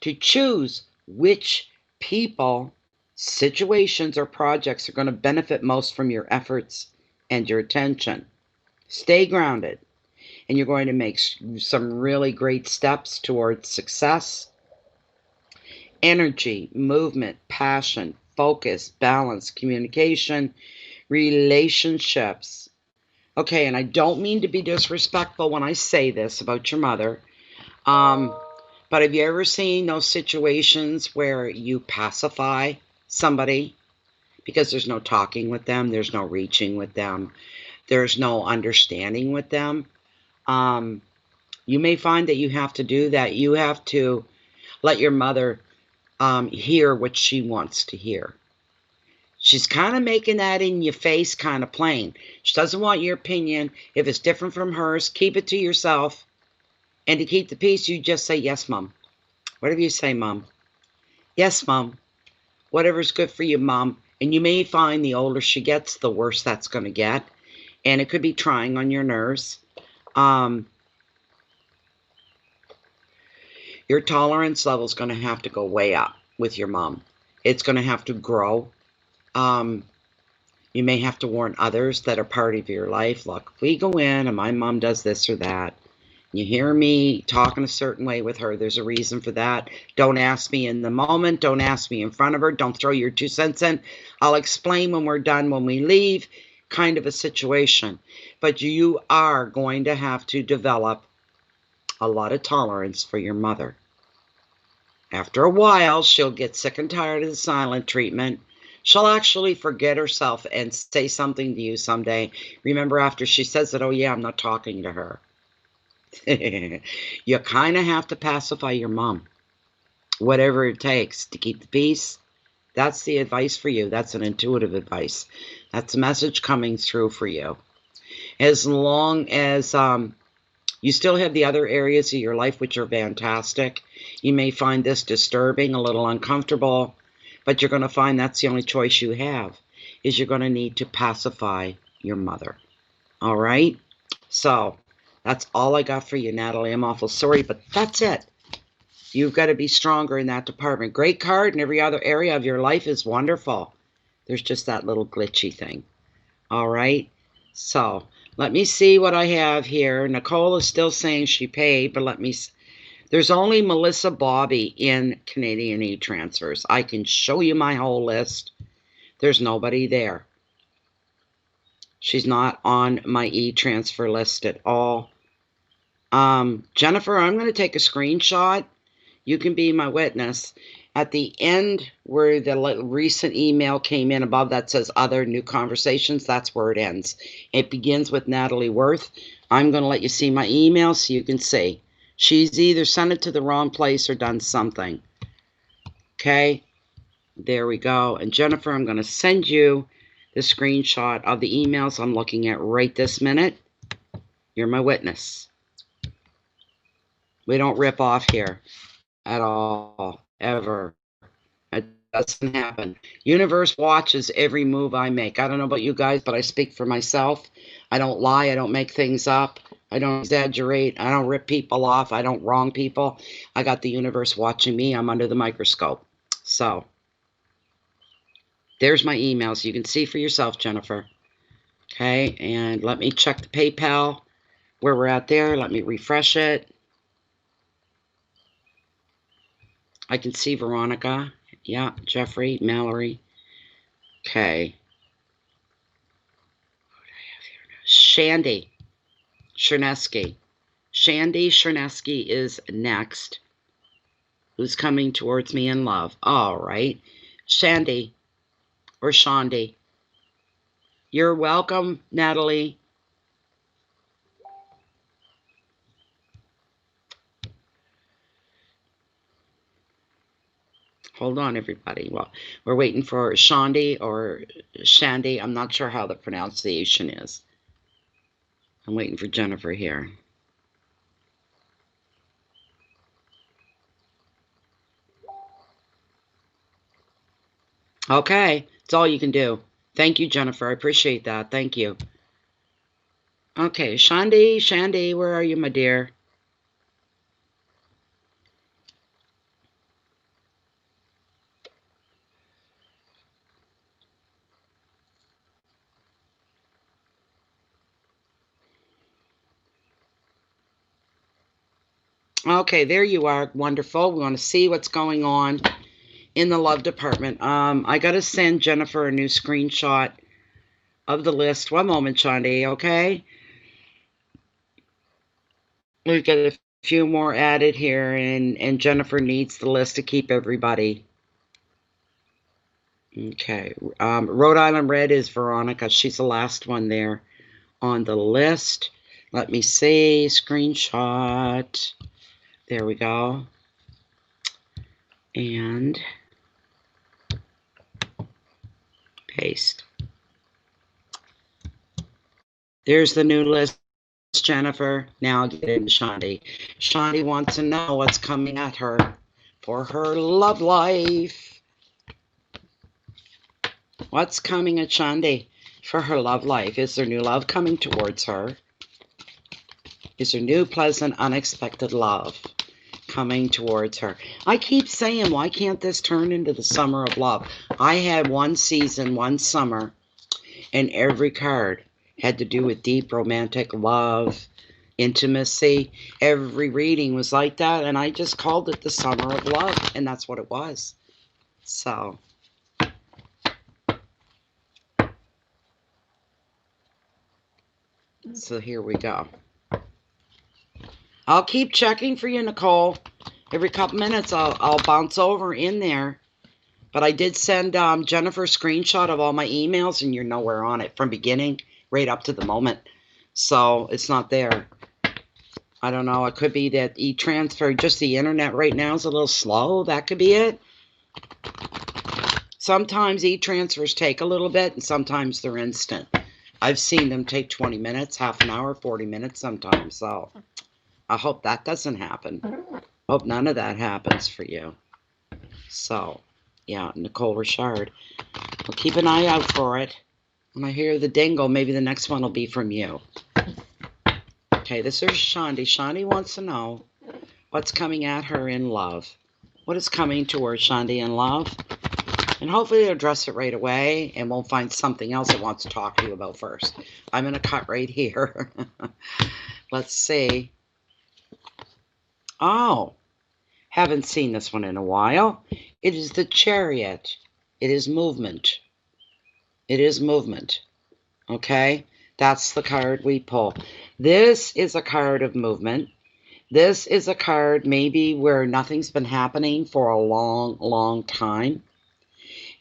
to choose which people, situations, or projects are going to benefit most from your efforts and your attention. Stay grounded, and you're going to make some really great steps towards success. Energy, movement, passion, focus, balance, communication, relationships. Okay, and I don't mean to be disrespectful when I say this about your mother, but have you ever seen those situations where you pacify somebody because there's no talking with them, there's no reaching with them, there's no understanding with them? You may find that you have to do that. You have to let your mother hear what she wants to hear. She's kind of making that in your face kind of plain. She doesn't want your opinion. If it's different from hers, keep it to yourself. And to keep the peace, you just say, yes, Mom. Whatever you say, Mom. Yes, Mom. Whatever's good for you, Mom. And you may find the older she gets, the worse that's going to get. And it could be trying on your nerves. Your tolerance level is going to have to go way up with your mom. It's going to have to grow. You may have to warn others that are part of your life. Look, if we go in and my mom does this or that, you hear me talking a certain way with her, there's a reason for that. Don't ask me in the moment. Don't ask me in front of her. Don't throw your 2 cents in. I'll explain when we're done, when we leave, kind of a situation. But you are going to have to develop a lot of tolerance for your mother. After a while, she'll get sick and tired of the silent treatment. She'll actually forget herself and say something to you someday. Remember, after she says it, oh yeah, I'm not talking to her. You kind of have to pacify your mom. Whatever it takes to keep the peace. That's the advice for you. That's an intuitive advice. That's a message coming through for you. As long as you still have the other areas of your life which are fantastic, you may find this disturbing, a little uncomfortable, but you're going to find that's the only choice you have, is you're going to need to pacify your mother. All right? So that's all I got for you, Natalie. I'm awful sorry, but that's it. You've got to be stronger in that department. Great card, and every other area of your life is wonderful. There's just that little glitchy thing. All right? So Let me see what I have here. Nicole is still saying she paid, but let me... There's only Melissa Bobby in Canadian e-transfers. I can show you my whole list. There's nobody there. She's not on my e-transfer list at all. Jennifer, I'm going to take a screenshot. You can be my witness. At the end where the recent email came in above that says other new conversations, that's where it ends. It begins with Natalie Wirth. I'm going to let you see my email so you can see. She's either sent it to the wrong place or done something. Okay, there we go. And Jennifer, I'm going to send you the screenshot of the emails I'm looking at right this minute. You're my witness. We don't rip off here at all, ever. It doesn't happen. Universe watches every move I make. I don't know about you guys, but I speak for myself. I don't lie. I don't make things up. I don't exaggerate. I don't rip people off. I don't wrong people. I got the universe watching me. I'm under the microscope. So there's my emails. You can see for yourself, Jennifer. Okay, and let me check the PayPal where we're at there. Let me refresh it. I can see Veronica. Yeah, Jeffrey, Mallory. Okay. What do I have here now? Shandy. Chernesky. Shandy Chernesky is next. Who's coming towards me in love? All right. Shandy. Or Shandy. You're welcome, Natalie. Hold on, everybody. Well, we're waiting for Shandy or Shandy. I'm not sure how the pronunciation is. I'm waiting for Jennifer here. Okay, it's all you can do. Thank you, Jennifer. I appreciate that. Thank you. Okay, Shandy, where are you, my dear? Okay, there you are. Wonderful. We want to see what's going on in the love department. I got to send Jennifer a new screenshot of the list. One moment, Shandy, okay? We've got a few more added here, and Jennifer needs the list to keep everybody. Okay. Rhode Island Red is Veronica. She's the last one there on the list. Let me see. Screenshot. There we go. And paste. There's the new list, Jennifer. Now get into Shandy. Shandy wants to know what's coming at her for her love life. What's coming at Shandy for her love life? Is there new love coming towards her? Is there new, pleasant, unexpected love coming towards her? I keep saying, why can't this turn into the summer of love? I had one season, one summer, and every card had to do with deep romantic love, intimacy. Every reading was like that, and I just called it the summer of love, and that's what it was. So here we go. I'll keep checking for you, Nicole. Every couple minutes I'll bounce over in there. But I did send Jennifer a screenshot of all my emails, and you're nowhere on it from beginning right up to the moment. So it's not there. I don't know. It could be that e-transfer, just the internet right now is a little slow. That could be it. Sometimes e-transfers take a little bit, and sometimes they're instant. I've seen them take 20 minutes, half an hour, 40 minutes sometimes. So I hope that doesn't happen. Hope none of that happens for you. So, yeah, Nicole Richard. I'll keep an eye out for it. When I hear the dingle, maybe the next one will be from you. Okay, this is Shandy. Shandy wants to know what's coming at her in love. What is coming towards Shandy in love? And hopefully they'll address it right away and we'll find something else it wants to talk to you about first. I'm going to cut right here. Let's see. Oh, haven't seen this one in a while. It is the Chariot. It is movement. It is movement. Okay? That's the card we pull. This is a card of movement. This is a card maybe where nothing's been happening for a long, long time.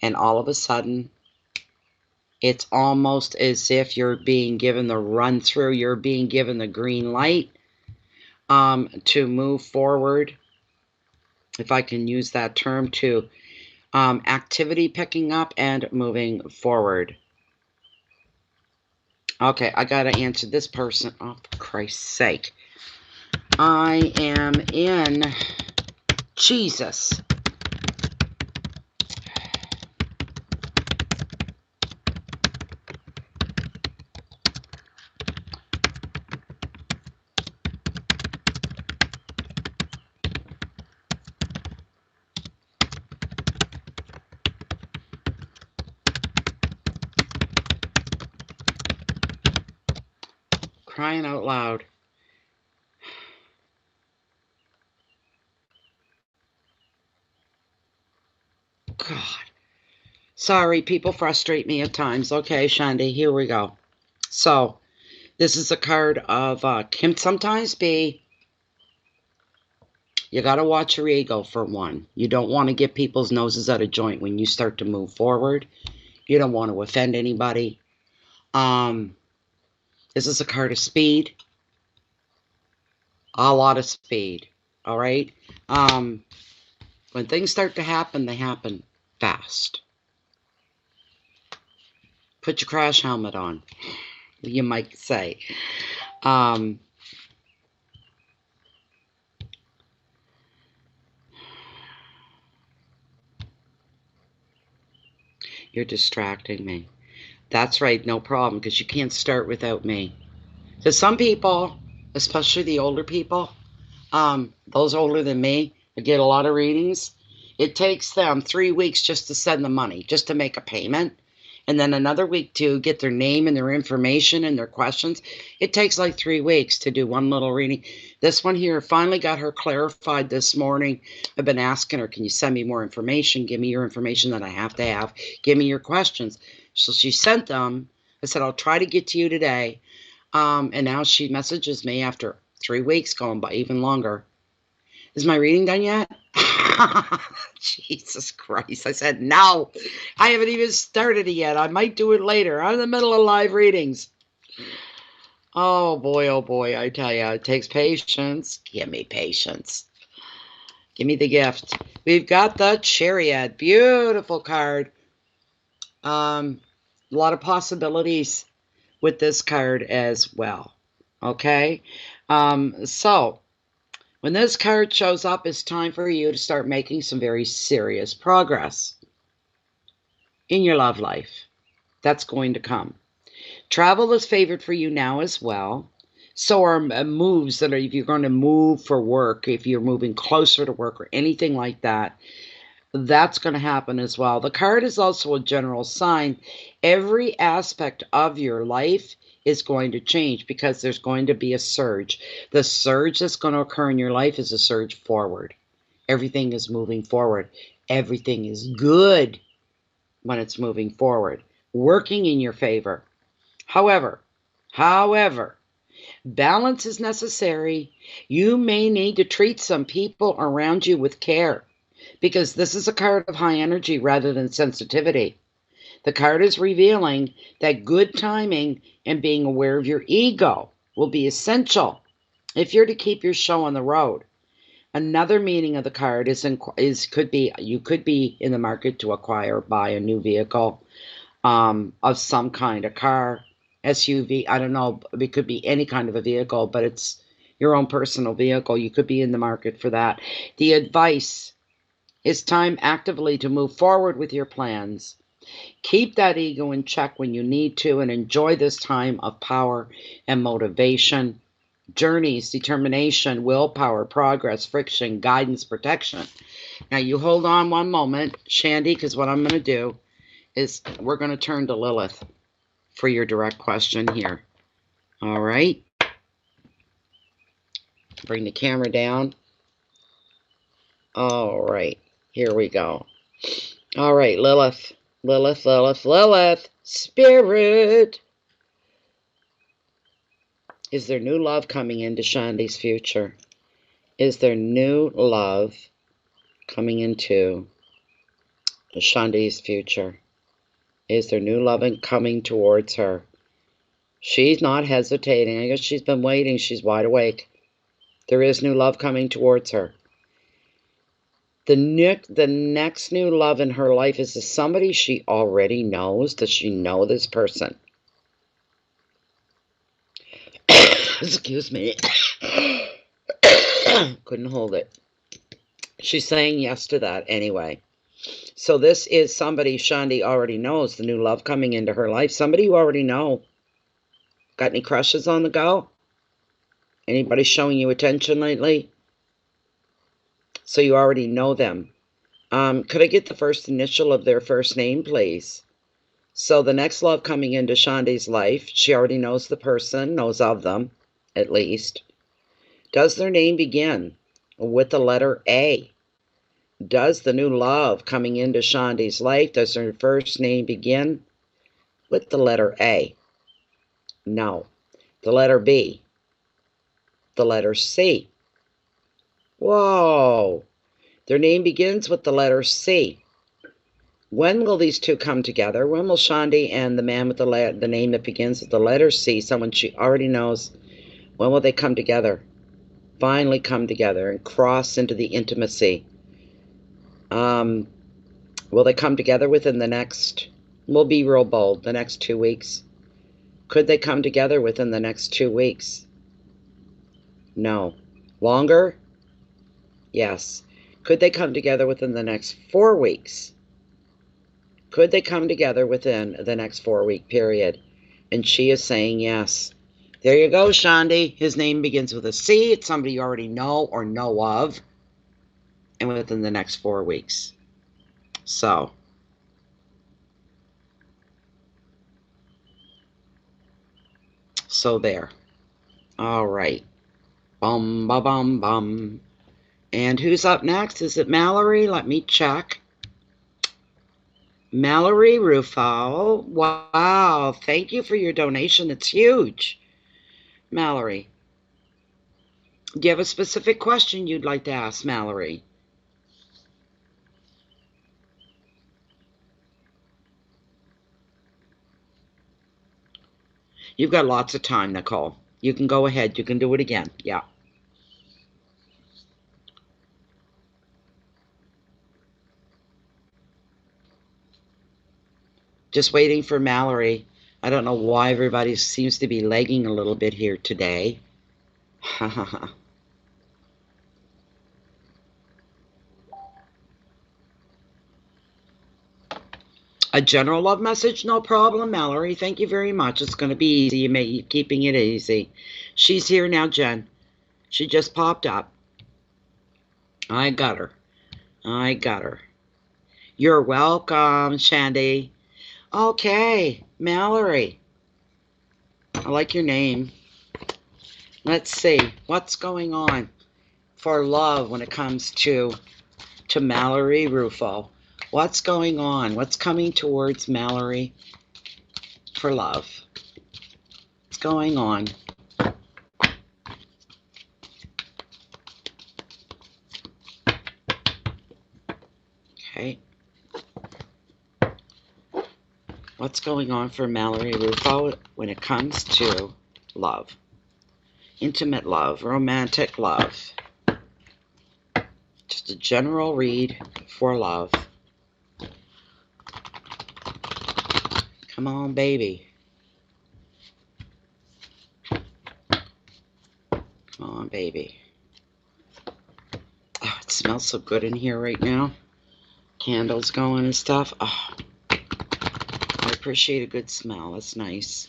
And all of a sudden, it's almost as if you're being given the run through. You're being given the green light to move forward. If I can use that term, to activity picking up and moving forward. Okay, I got to answer this person. Oh, for Christ's sake. I am in Jesus. Crying out loud. God. Sorry, people frustrate me at times. Okay, Shandy, here we go. So, this is a card of, can sometimes be, you got to watch your ego for one. You don't want to get people's noses out of joint when you start to move forward. You don't want to offend anybody. This is a card of speed. A lot of speed. All right? When things start to happen, they happen fast. Put your crash helmet on, you might say. You're distracting me. That's right, no problem, because you can't start without me. So some people, especially the older people, those older than me, that get a lot of readings, it takes them 3 weeks just to send the money, just to make a payment. And then another week to get their name and their information and their questions. It takes like 3 weeks to do one little reading. This one here, finally got her clarified this morning. I've been asking her, can you send me more information? Give me your information that I have to have. Give me your questions. So she sent them. I said, I'll try to get to you today. And now she messages me after 3 weeks, going by even longer. Is my reading done yet? Jesus Christ. I said, no, I haven't even started it yet. I might do it later. I'm in the middle of live readings. Oh boy, I tell you, it takes patience. Give me patience. Give me the gift. We've got the Chariot. Beautiful card. A lot of possibilities with this card as well. Okay? So, when this card shows up, it's time for you to start making some very serious progress in your love life. That's going to come. Travel is favored for you now as well. So are moves that are, if you're going to move for work, if you're moving closer to work or anything like that, that's going to happen as well. The card is also a general sign. Every aspect of your life is going to change because there's going to be a surge. The surge that's going to occur in your life is a surge forward. Everything is moving forward. Everything is good when it's moving forward, working in your favor. However, balance is necessary. You may need to treat some people around you with care because this is a card of high energy rather than sensitivity. The card is revealing that good timing and being aware of your ego will be essential if you're to keep your show on the road. Another meaning of the card you could be in the market to acquire or buy a new vehicle of some kind, a car, SUV, I don't know, it could be any kind of a vehicle, but it's your own personal vehicle. You could be in the market for that. The advice is time actively to move forward with your plans. Keep that ego in check when you need to and enjoy this time of power and motivation. journeys, determination, willpower, progress, friction, guidance, protection. Now you hold on one moment, Shandy, because what I'm going to do is we're going to turn to Lilith for your direct question here. All right. Bring the camera down. All right. Here we go. All right, Lilith. Lilith, Lilith, Lilith. Spirit. Is there new love coming into Shandy's future? Is there new love coming into Shandy's future? Is there new love coming towards her? She's not hesitating. I guess she's been waiting. She's wide awake. There is new love coming towards her. The next new love in her life is this somebody she already knows. Does she know this person? Excuse me. Couldn't hold it. She's saying yes to that anyway. So this is somebody Shandy already knows, the new love coming into her life. Somebody you already know. Got any crushes on the go? Anybody showing you attention lately? So you already know them. Could I get the first initial of their first name, please? So the next love coming into Shandy's life, she already knows the person, knows of them, at least. Does their name begin with the letter A? Does the new love coming into Shandy's life, does her first name begin with the letter A? No. The letter B? The letter C? Whoa. Their name begins with the letter C. When will these two come together? When will Shandy and the man with the name that begins with the letter C, someone she already knows, when will they come together? Finally come together and cross into the intimacy. Will they come together within the next, we'll be real bold, the next 2 weeks? Could they come together within the next 2 weeks? No. Longer? Yes. Could they come together within the next 4 weeks? Could they come together within the next 4-week period? And she is saying yes. There you go, Shandy. His name begins with a C. It's somebody you already know or know of. And within the next 4 weeks. So there. All right. Bum, ba, bum, bum. And who's up next? Is it Mallory? Let me check. Mallory Ruffo. Wow. Thank you for your donation. It's huge. Mallory. Do you have a specific question you'd like to ask, Mallory? You've got lots of time, Nicole. You can go ahead. You can do it again. Yeah. Just waiting for Mallory. I don't know why everybody seems to be lagging a little bit here today. A general love message? No problem, Mallory. Thank you very much. It's going to be easy. You may be keeping it easy. She's here now, Jen. She just popped up. I got her. I got her. You're welcome, Shandy. Okay, Mallory. I like your name. Let's see. What's going on for love when it comes to Mallory Ruffo? What's going on? What's coming towards Mallory for love? What's going on? Okay. What's going on for Mallory Ruffo when it comes to love? Intimate love, romantic love. Just a general read for love. Come on, baby. Come on, baby. Oh, it smells so good in here right now. Candles going and stuff. Oh, I appreciate a good smell. That's nice.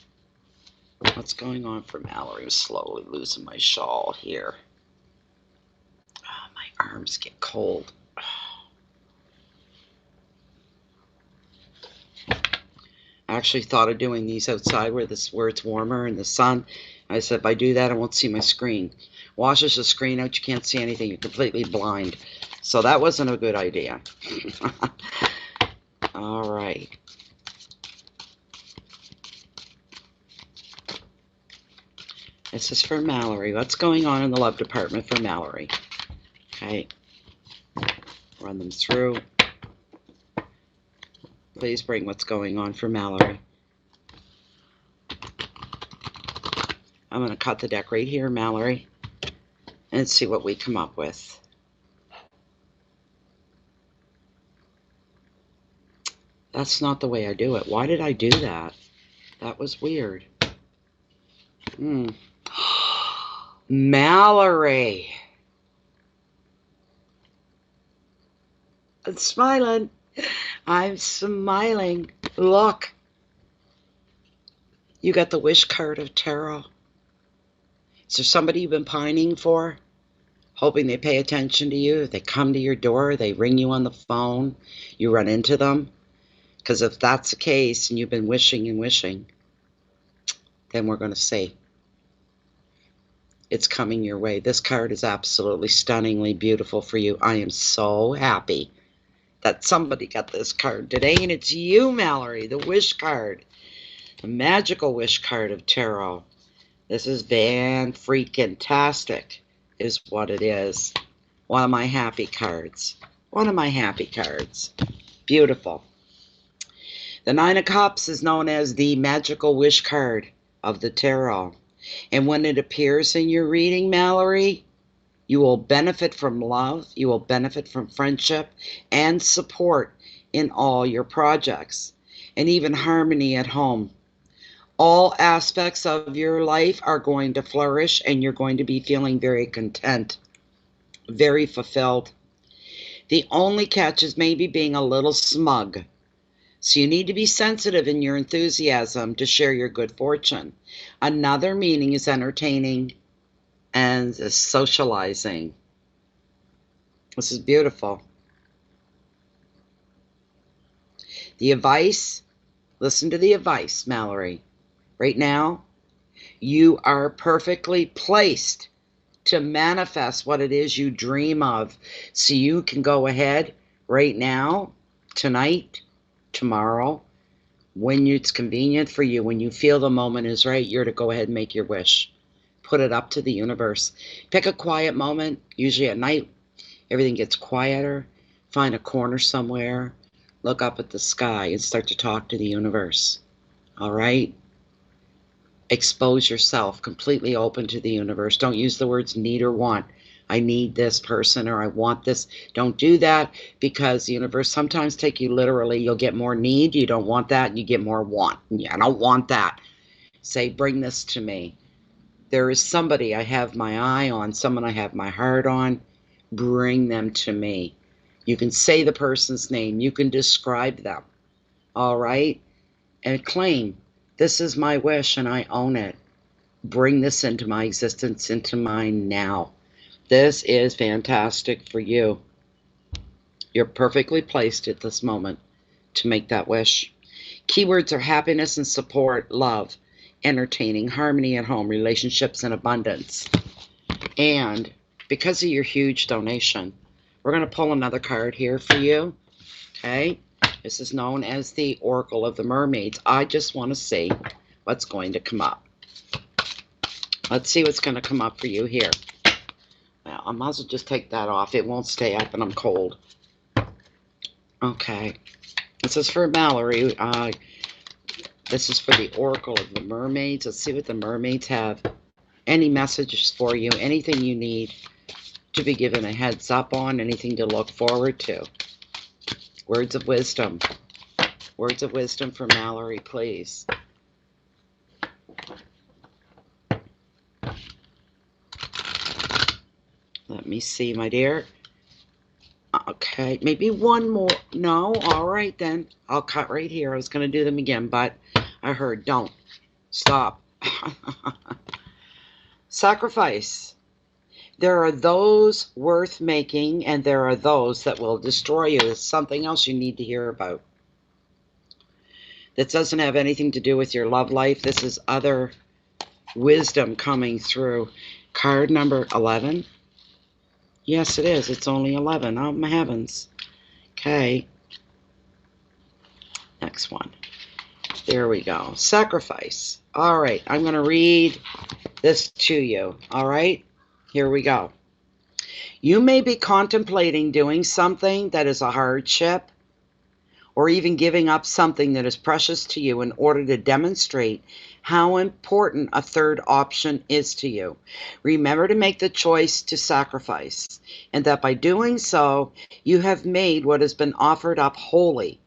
What's going on for Mallory? I'm slowly losing my shawl here. Oh, my arms get cold. I actually thought of doing these outside where it's warmer in the sun. I said, if I do that, I won't see my screen. Washes the screen out, you can't see anything. You're completely blind. So that wasn't a good idea. All right. This is for Mallory. What's going on in the love department for Mallory? Okay. Run them through. Please bring what's going on for Mallory. I'm going to cut the deck right here, Mallory, and see what we come up with. That's not the way I do it. Why did I do that? That was weird. Mallory. I'm smiling. I'm smiling. Look. You got the wish card of tarot. Is there somebody you've been pining for? Hoping they pay attention to you? They come to your door, they ring you on the phone, you run into them? Because if that's the case and you've been wishing and wishing, then we're going to see. It's coming your way. This card is absolutely stunningly beautiful for you. I am so happy that somebody got this card today, and it's you, Mallory, the wish card. The magical wish card of tarot. This is fan-freaking-tastic is what it is. One of my happy cards. One of my happy cards. Beautiful. The Nine of Cups is known as the magical wish card of the tarot. And when it appears in your reading, Mallory, you will benefit from love, you will benefit from friendship and support in all your projects, and even harmony at home. All aspects of your life are going to flourish, and you're going to be feeling very content, very fulfilled. The only catch is maybe being a little smug. So you need to be sensitive in your enthusiasm to share your good fortune. Another meaning is entertaining and socializing. This is beautiful. The advice, listen to the advice, Mallory. Right now, you are perfectly placed to manifest what it is you dream of. So you can go ahead right now, tonight, tomorrow, when it's convenient for you, when you feel the moment is right, you're to go ahead and make your wish. Put it up to the universe. Pick a quiet moment, usually at night. Everything gets quieter. Find a corner somewhere. Look up at the sky and start to talk to the universe. All right? Expose yourself, completely open to the universe. Don't use the words need or want. I need this person or I want this. Don't do that, because the universe sometimes take you literally. You'll get more need. You don't want that. And you get more want. Yeah, I don't want that. Say, bring this to me. There is somebody I have my eye on, someone I have my heart on. Bring them to me. You can say the person's name. You can describe them. All right? And claim, this is my wish and I own it. Bring this into my existence, into mine now. This is fantastic for you. You're perfectly placed at this moment to make that wish. Keywords are happiness and support, love, entertaining, harmony at home, relationships, and abundance. And because of your huge donation, we're going to pull another card here for you. Okay? This is known as the Oracle of the Mermaids. I just want to see what's going to come up. Let's see what's going to come up for you here. Well, I might as well just take that off. It won't stay up and I'm cold. Okay. This is for Mallory. This is for the Oracle of the Mermaids. Let's see what the mermaids have. Any messages for you. Anything you need to be given a heads up on. Anything to look forward to. Words of wisdom. Words of wisdom for Mallory, please. Let me see, my dear. Okay, maybe one more. No, all right then. I'll cut right here. I was going to do them again, but I heard don't. Stop. Sacrifice. There are those worth making, and there are those that will destroy you. It's something else you need to hear about. That doesn't have anything to do with your love life. This is other wisdom coming through. Card number 11. Yes, it is. It's only 11. Oh, my heavens. Okay. Next one. There we go. Sacrifice. All right. I'm going to read this to you. All right. Here we go. You may be contemplating doing something that is a hardship, or even giving up something that is precious to you in order to demonstrate how important a third option is to you. Remember to make the choice to sacrifice, and that by doing so, you have made what has been offered up holy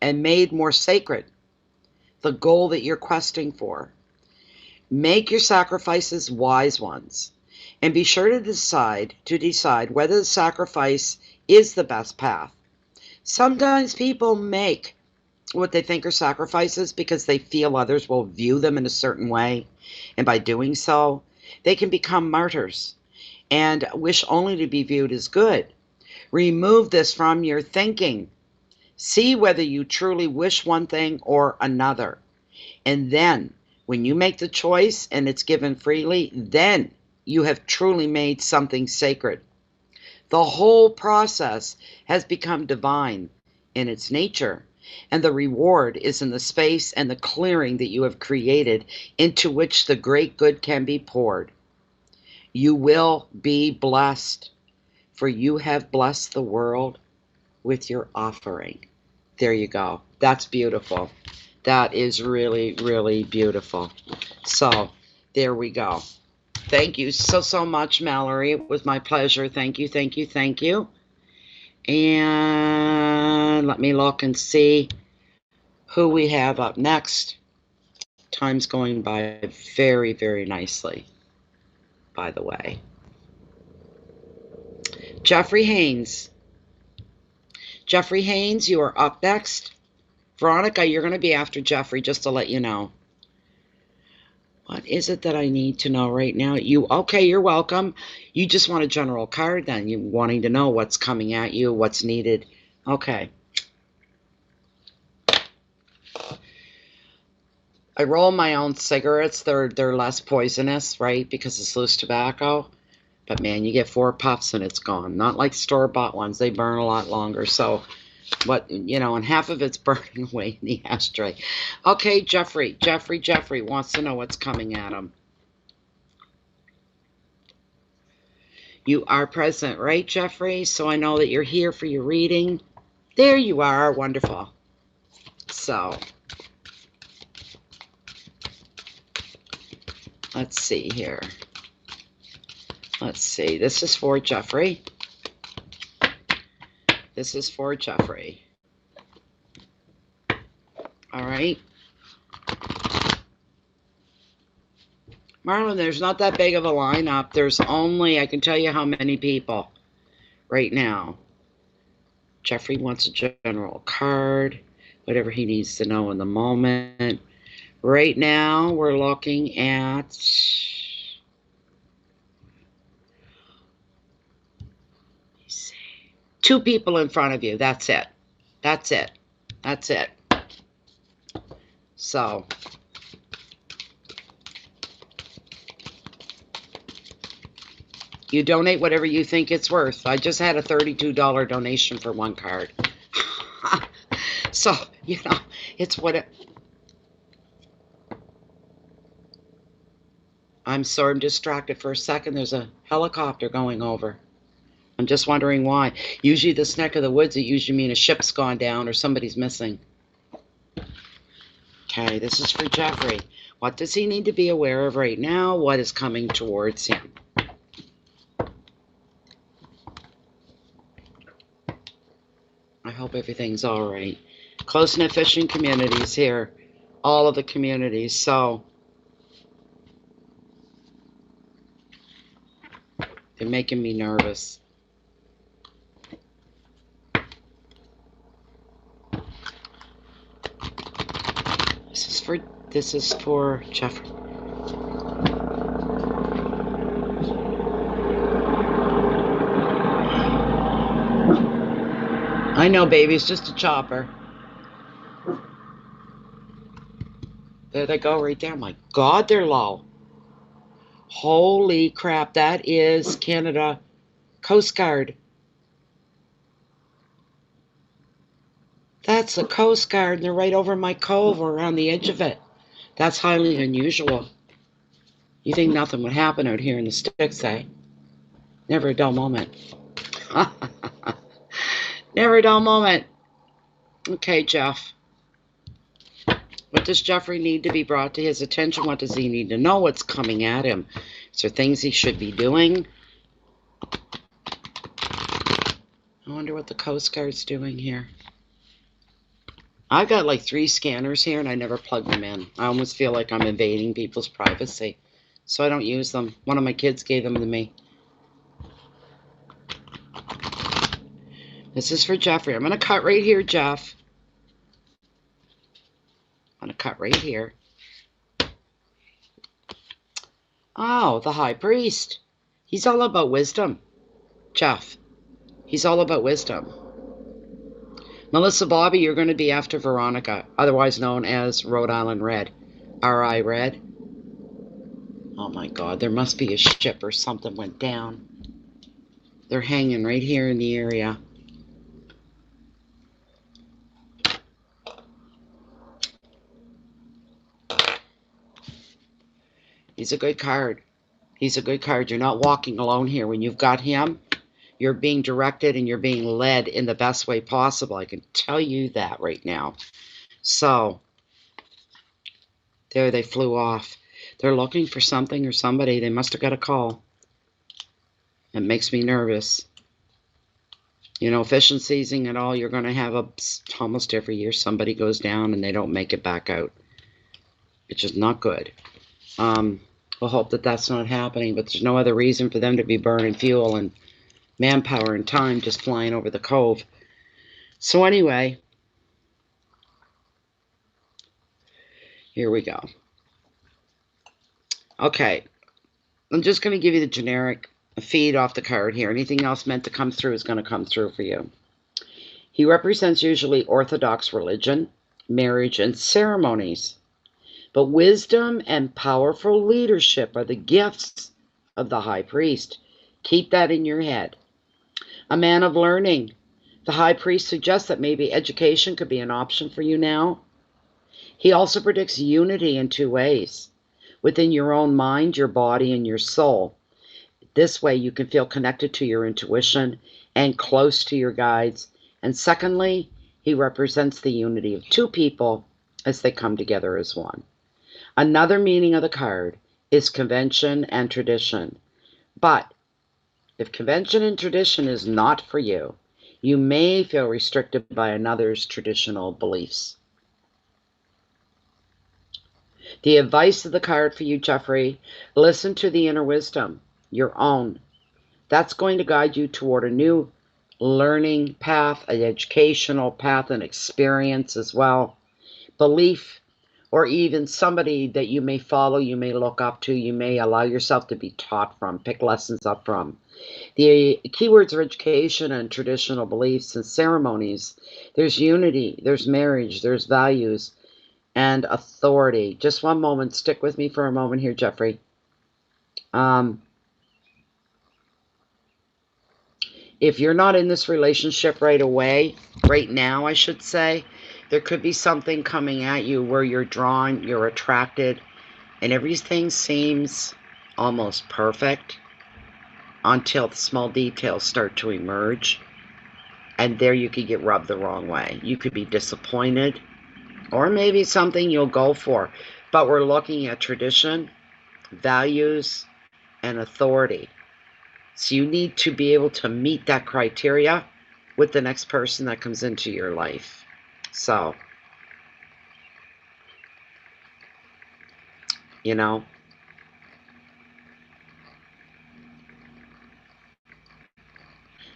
and made more sacred the goal that you're questing for. Make your sacrifices wise ones, and be sure to decide whether the sacrifice is the best path. Sometimes people make what they think are sacrifices because they feel others will view them in a certain way, and by doing so, they can become martyrs and wish only to be viewed as good. Remove this from your thinking. See whether you truly wish one thing or another. And then, when you make the choice and it's given freely, then you have truly made something sacred. The whole process has become divine in its nature, and the reward is in the space and the clearing that you have created into which the great good can be poured. You will be blessed, for you have blessed the world with your offering. There you go. That's beautiful. That is really, really beautiful. So, there we go. Thank you so much, Mallory. It was my pleasure. Thank you, thank you, thank you. And let me look and see who we have up next. Time's going by very, very nicely, by the way. Jeffrey Haynes. Jeffrey Haynes, you are up next. Veronica, you're going to be after Jeffrey, just to let you know. What is it that I need to know right now? Okay, you're welcome. You just want a general card then. You wanting to know what's coming at you, what's needed. Okay. I roll my own cigarettes. They're less poisonous, right? Because it's loose tobacco. But man, you get 4 puffs and it's gone. Not like store-bought ones. They burn a lot longer. So and half of it's burning away in the ashtray. Okay, Jeffrey wants to know what's coming at him. You are present, right, Jeffrey? So I know that you're here for your reading. There you are. Wonderful. So, let's see here. Let's see. This is for Jeffrey. This is for Jeffrey. All right. Marlon, there's not that big of a lineup. There's only, I can tell you how many people right now. Jeffrey wants a general card, whatever he needs to know in the moment. Right now, we're looking at 2 people in front of you. That's it. That's it. That's it. So, you donate whatever you think it's worth. I just had a $32 donation for 1 card. So, it's what it... I'm distracted for a second. There's a helicopter going over. I'm just wondering why. Usually this neck of the woods, it usually means a ship's gone down or somebody's missing. Okay, this is for Jeffrey. What does he need to be aware of right now? What is coming towards him? I hope everything's all right. Close-knit fishing communities here. All of the communities. So, they're making me nervous. This is for Jeff. I know, baby, it's just a chopper. There they go right there. My God, they're low. Holy crap, that is Canada Coast Guard. That's the Coast Guard, and they're right over my cove or around the edge of it. That's highly unusual. You think nothing would happen out here in the sticks, eh? Never a dull moment. Never a dull moment. Okay, Jeff. What does Jeffrey need to be brought to his attention? What does he need to know? What's coming at him? Is there things he should be doing? I wonder what the Coast Guard's doing here. I've got like 3 scanners here and I never plug them in. I almost feel like I'm invading people's privacy. So I don't use them. One of my kids gave them to me. This is for Jeffrey. I'm going to cut right here, Jeff. I'm going to cut right here. Oh, the High Priest. He's all about wisdom, Jeff. He's all about wisdom. Melissa Bobby, you're going to be after Veronica, otherwise known as Rhode Island Red. R.I. Red. Oh my God, there must be a ship or something went down. They're hanging right here in the area. He's a good card. He's a good card. You're not walking alone here. When you've got him, you're being directed and you're being led in the best way possible. I can tell you that right now. So, there they flew off. They're looking for something or somebody. They must have got a call. It makes me nervous. You know, fishing season and all, you're going to have almost every year somebody goes down and they don't make it back out. It's just not good. We'll hope that that's not happening, but there's no other reason for them to be burning fuel and manpower and time just flying over the cove. So anyway, here we go. Okay, I'm just going to give you the generic feed off the card here. Anything else meant to come through is going to come through for you. He represents usually Orthodox religion, marriage, and ceremonies. But wisdom and powerful leadership are the gifts of the High Priest. Keep that in your head. A man of learning. The High Priest suggests that maybe education could be an option for you now. He also predicts unity in 2 ways. Within your own mind, your body, and your soul. This way you can feel connected to your intuition and close to your guides. And secondly, he represents the unity of 2 people as they come together as one. Another meaning of the card is convention and tradition. But if convention and tradition is not for you, you may feel restricted by another's traditional beliefs. The advice of the card for you, Jeffrey, listen to the inner wisdom, your own. That's going to guide you toward a new learning path, an educational path, an experience as well. Belief, or even somebody that you may follow, you may look up to, you may allow yourself to be taught from, pick lessons up from. The keywords are education and traditional beliefs and ceremonies. There's unity, there's marriage, there's values, and authority. Just one moment. Stick with me for a moment here, Jeffrey. If you're not in this relationship right away, right now, I should say, there could be something coming at you where you're drawn, you're attracted, and everything seems almost perfect until the small details start to emerge. And there you could get rubbed the wrong way. You could be disappointed, or maybe something you'll go for. But we're looking at tradition, values, and authority. So you need to be able to meet that criteria with the next person that comes into your life. So, you know,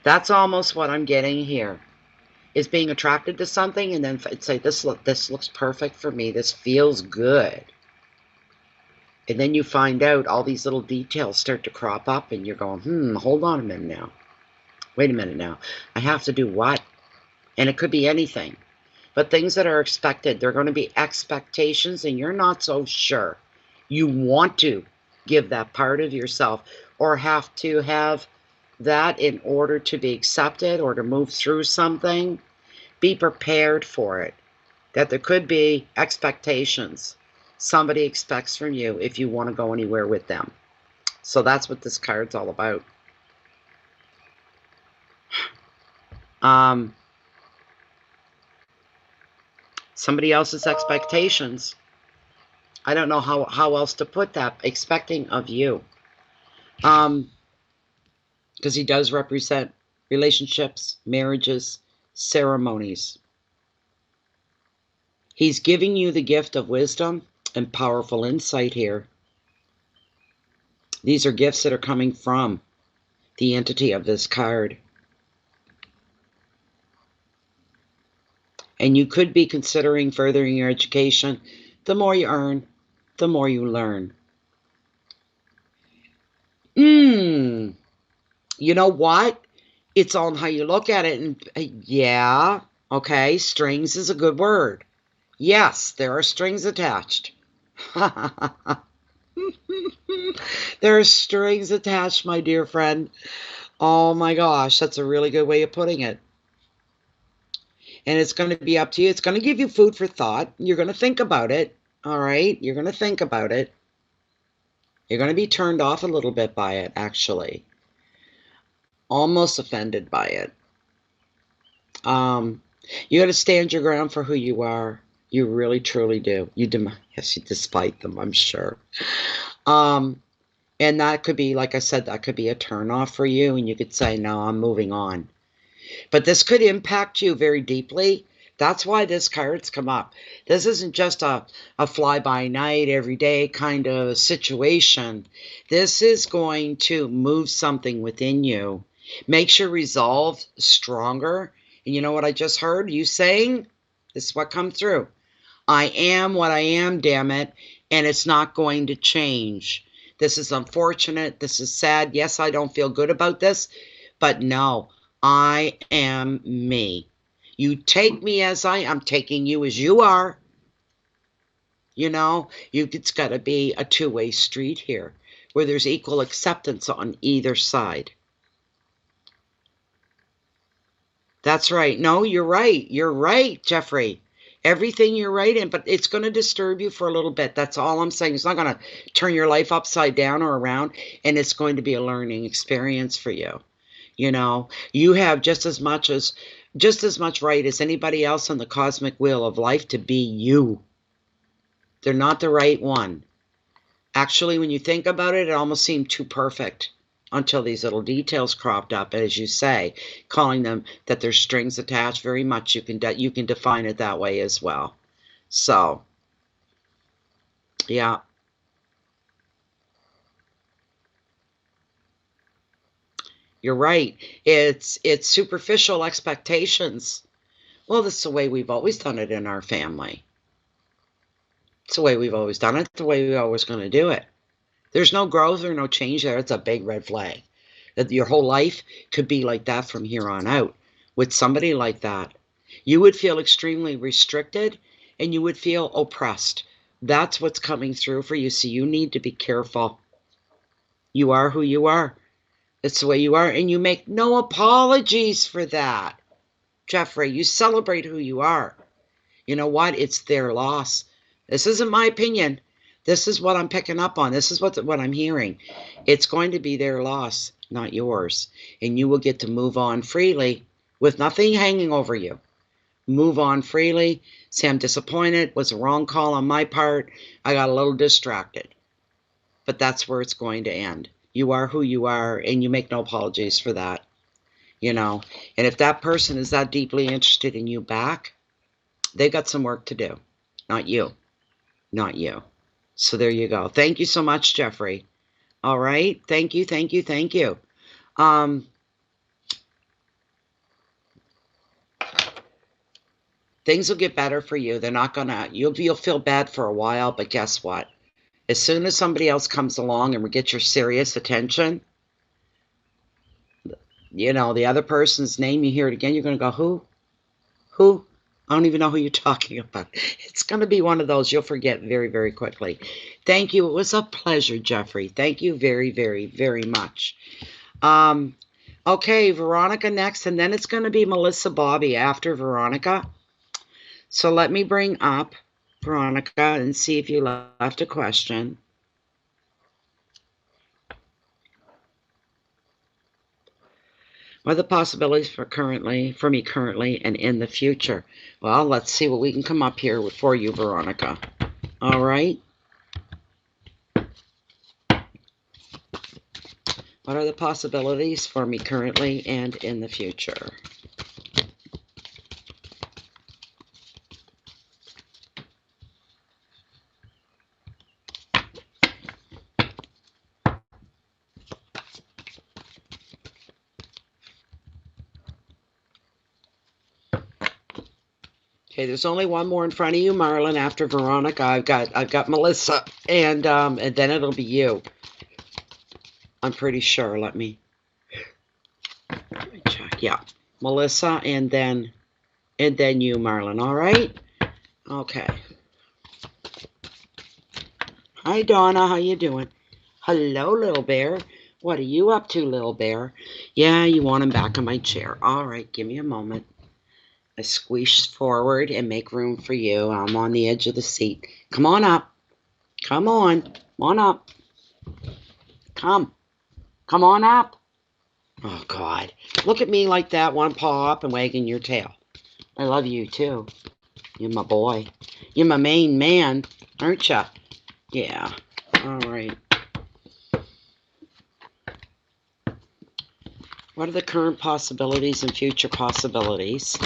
that's almost what I'm getting here. is being attracted to something, and then say, this looks perfect for me. This feels good. And then you find out all these little details start to crop up, and you're going, hold on a minute now. Wait a minute now. I have to do what? And it could be anything. But things that are expected, they're going to be expectations, and you're not so sure. You want to give that part of yourself, or have to have that in order to be accepted or to move through something. Be prepared for it, that there could be expectations somebody expects from you if you want to go anywhere with them. So that's what this card's all about. Somebody else's expectations. I don't know how else to put that. Expecting of you. Because he does represent relationships, marriages, ceremonies. He's giving you the gift of wisdom and powerful insight here. These are gifts that are coming from the entity of this card. And you could be considering furthering your education. The more you earn, the more you learn. You know what? It's on how you look at it. And yeah, okay, strings is a good word. Yes, there are strings attached. There are strings attached, my dear friend. Oh my gosh, that's a really good way of putting it. And it's going to be up to you. It's going to give you food for thought. You're going to think about it. All right? You're going to think about it. You're going to be turned off a little bit by it, actually. Almost offended by it. You got to stand your ground for who you are. You really, truly do. Yes, you despite them, I'm sure. And that could be, like I said, that could be a turn off for you. And you could say, no, I'm moving on. But this could impact you very deeply. That's why this card's come up. This isn't just a fly-by-night, everyday kind of situation. This is going to move something within you. Makes your resolve stronger. And you know what I just heard you saying? This is what come through. I am what I am, damn it, and it's not going to change. This is unfortunate. This is sad. Yes, I don't feel good about this, but no. I am me. You take me as I'm taking you as you are. You know, it's got to be a two-way street here where there's equal acceptance on either side. That's right. No, you're right. You're right, Jeffrey. Everything you're right in, but it's going to disturb you for a little bit. That's all I'm saying. It's not going to turn your life upside down or around, and it's going to be a learning experience for you. You know, you have just as much right as anybody else on the cosmic wheel of life to be you. They're not the right one. Actually, when you think about it, it almost seemed too perfect until these little details cropped up, as you say, calling them that there's strings attached. Very much you can define it that way as well. So, yeah. You're right. It's superficial expectations. Well, this is the way we've always done it in our family. It's the way we've always done it. It's the way we're always going to do it. There's no growth or no change there. It's a big red flag. That your whole life could be like that from here on out. With somebody like that, you would feel extremely restricted and you would feel oppressed. That's what's coming through for you. So you need to be careful. You are who you are. It's the way you are, and you make no apologies for that. Jeffrey, you celebrate who you are. You know what? It's their loss. This isn't my opinion. This is what I'm picking up on. This is what I'm hearing. It's going to be their loss, not yours. And you will get to move on freely with nothing hanging over you. Move on freely. Say, I'm disappointed. It was a wrong call on my part. I got a little distracted. But that's where it's going to end. You are who you are, and you make no apologies for that, you know. And if that person is that deeply interested in you back, they've got some work to do. Not you. Not you. So there you go. Thank you so much, Jeffrey. All right. Thank you, thank you, thank you. Things will get better for you. They're not gonna, you'll feel bad for a while, but guess what? As soon as somebody else comes along and we get your serious attention, you know, the other person's name, you hear it again, you're going to go, who? Who? I don't even know who you're talking about. It's going to be one of those you'll forget very, very quickly. Thank you. It was a pleasure, Jeffrey. Thank you very, very, very much. Okay, Veronica next, and then it's going to be Melissa Bobby after Veronica. So let me bring up Veronica and see if you left a question. What are the possibilities for me currently and in the future? Well, let's see what we can come up here for you, Veronica. All right. What are the possibilities for me currently and in the future? Okay, there's only one more in front of you, Marlon. After Veronica, I've got Melissa, and then it'll be you. I'm pretty sure. Let me check. Yeah, Melissa, and then you, Marlon. All right. Okay. Hi, Donna. How you doing? Hello, little bear. What are you up to, little bear? Yeah, you want him back on my chair. All right, give me a moment. I squeeze forward and make room for you. I'm on the edge of the seat. Come on up. Come on. Come on up. Come. Come on up. Oh, God. Look at me like that, one paw up and wagging your tail. I love you, too. You're my boy. You're my main man, aren't you? Yeah. All right. What are the current possibilities and future possibilities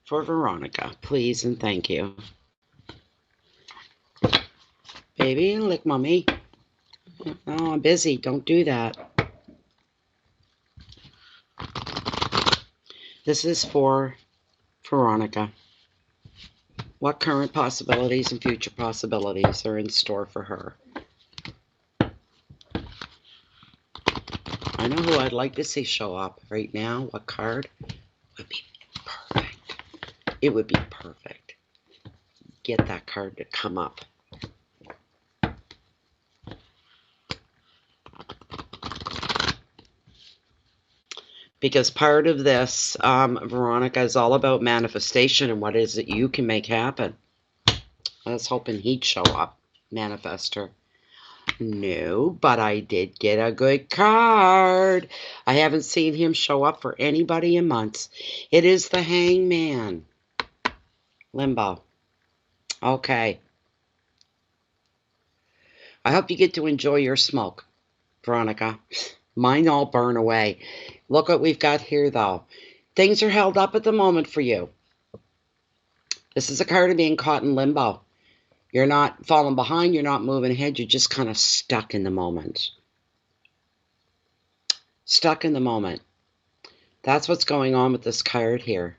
for Veronica? Please and thank you. Baby, lick mommy. No, I'm busy. Don't do that. This is for Veronica. What current possibilities and future possibilities are in store for her? I know who I'd like to see show up right now. What card would be perfect? It would be perfect. Get that card to come up. Because part of this, Veronica, is all about manifestation and what is it you can make happen. I was hoping he'd show up, manifester. No, but I did get a good card. I haven't seen him show up for anybody in months. It is the Hangman. Limbo. Okay. I hope you get to enjoy your smoke, Veronica. Mine all burn away. Look what we've got here, though. Things are held up at the moment for you. This is a card of being caught in limbo. You're not falling behind. You're not moving ahead. You're just kind of stuck in the moment. Stuck in the moment. That's what's going on with this card here.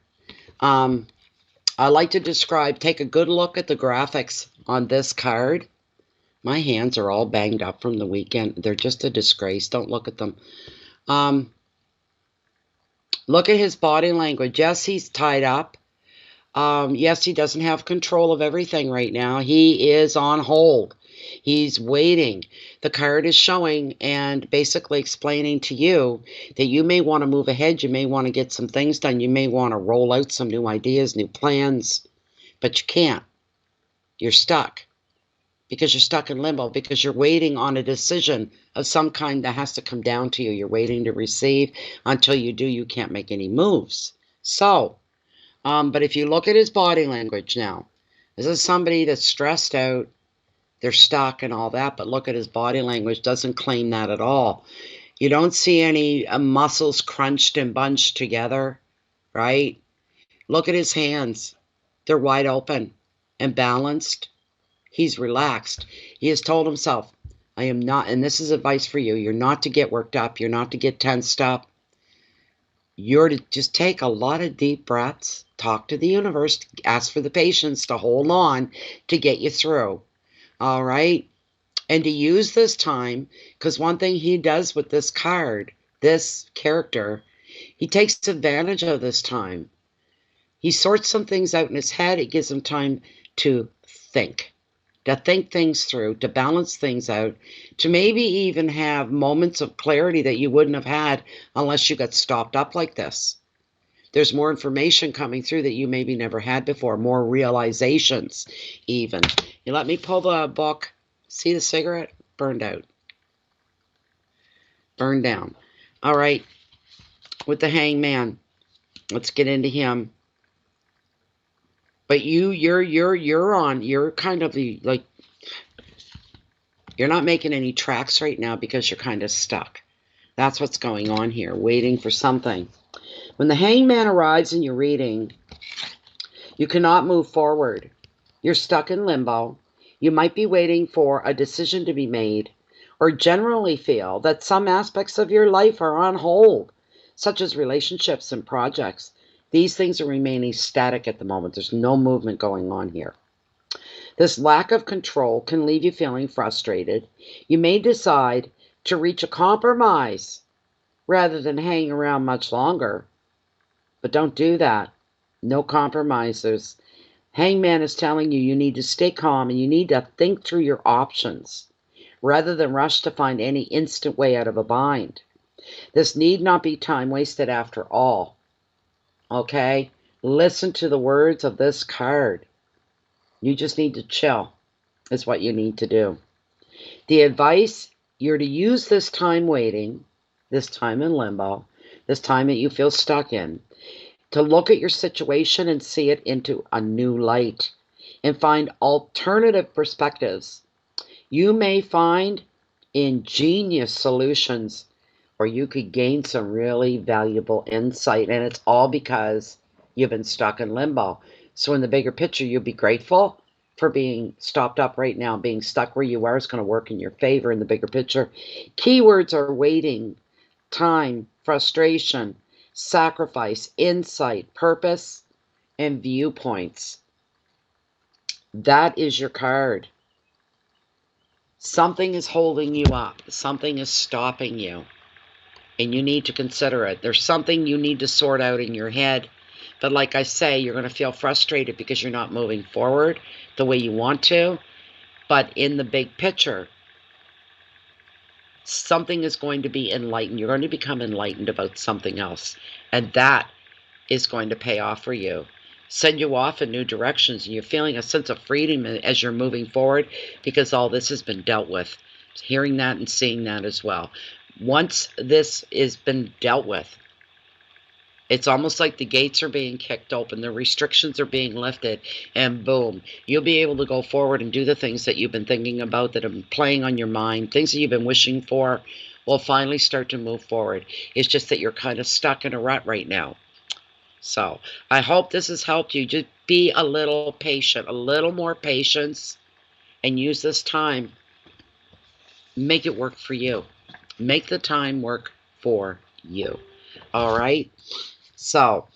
I like to describe, take a good look at the graphics on this card. My hands are all banged up from the weekend. They're just a disgrace. Don't look at them. Look at his body language. Yes, he's tied up. Yes, he doesn't have control of everything right now. He is on hold. He's waiting. The card is showing and basically explaining to you that you may want to move ahead. You may want to get some things done. You may want to roll out some new ideas, new plans, but you can't. You're stuck because you're stuck in limbo, because you're waiting on a decision of some kind that has to come down to you. You're waiting to receive. Until you do, you can't make any moves. So, but if you look at his body language now, this is somebody that's stressed out. They're stuck and all that, but look at his body language. Doesn't claim that at all. You don't see any muscles crunched and bunched together, right? Look at his hands. They're wide open and balanced. He's relaxed. He has told himself, I am not, and this is advice for you, you're not to get worked up. You're not to get tensed up. You're to just take a lot of deep breaths, talk to the universe, ask for the patience to hold on to get you through. All right? And to use this time, because one thing he does with this card, this character, he takes advantage of this time. He sorts some things out in his head. It gives him time to think things through, to balance things out, to maybe even have moments of clarity that you wouldn't have had unless you got stopped up like this. There's more information coming through that you maybe never had before, more realizations even. You let me pull the book. See the cigarette? Burned out. Burned down. All right. With the hangman. Let's get into him. But you're kind of the, like, you're not making any tracks right now because you're kind of stuck. That's what's going on here, waiting for something. When the hangman arrives in your reading, you cannot move forward. You're stuck in limbo. You might be waiting for a decision to be made, or generally feel that some aspects of your life are on hold, such as relationships and projects. These things are remaining static at the moment. There's no movement going on here. This lack of control can leave you feeling frustrated. You may decide to reach a compromise rather than hang around much longer. But don't do that. No compromises. Hangman is telling you need to stay calm and you need to think through your options rather than rush to find any instant way out of a bind. This need not be time wasted after all. Okay? Listen to the words of this card. You just need to chill, is what you need to do. The advice, you're to use this time waiting, this time in limbo, this time that you feel stuck in, to look at your situation and see it into a new light and find alternative perspectives. You may find ingenious solutions, or you could gain some really valuable insight, and it's all because you've been stuck in limbo. So in the bigger picture, you'll be grateful for being stopped up right now. Being stuck where you are is going to work in your favor in the bigger picture. Keywords are waiting, time, frustration, sacrifice, insight, purpose, and viewpoints. That is your card. Something is holding you up. Something is stopping you. And you need to consider it. There's something you need to sort out in your head. But like I say, you're going to feel frustrated because you're not moving forward the way you want to. But in the big picture, something is going to be enlightened. You're going to become enlightened about something else. And that is going to pay off for you. Send you off in new directions. And you're feeling a sense of freedom as you're moving forward because all this has been dealt with. Hearing that and seeing that as well. Once this has been dealt with, it's almost like the gates are being kicked open, the restrictions are being lifted, and boom, you'll be able to go forward and do the things that you've been thinking about, that have been playing on your mind, things that you've been wishing for will finally start to move forward. It's just that you're kind of stuck in a rut right now. So I hope this has helped you. Just be a little patient, a little more patience, and use this time. Make it work for you. Make the time work for you. All right. So,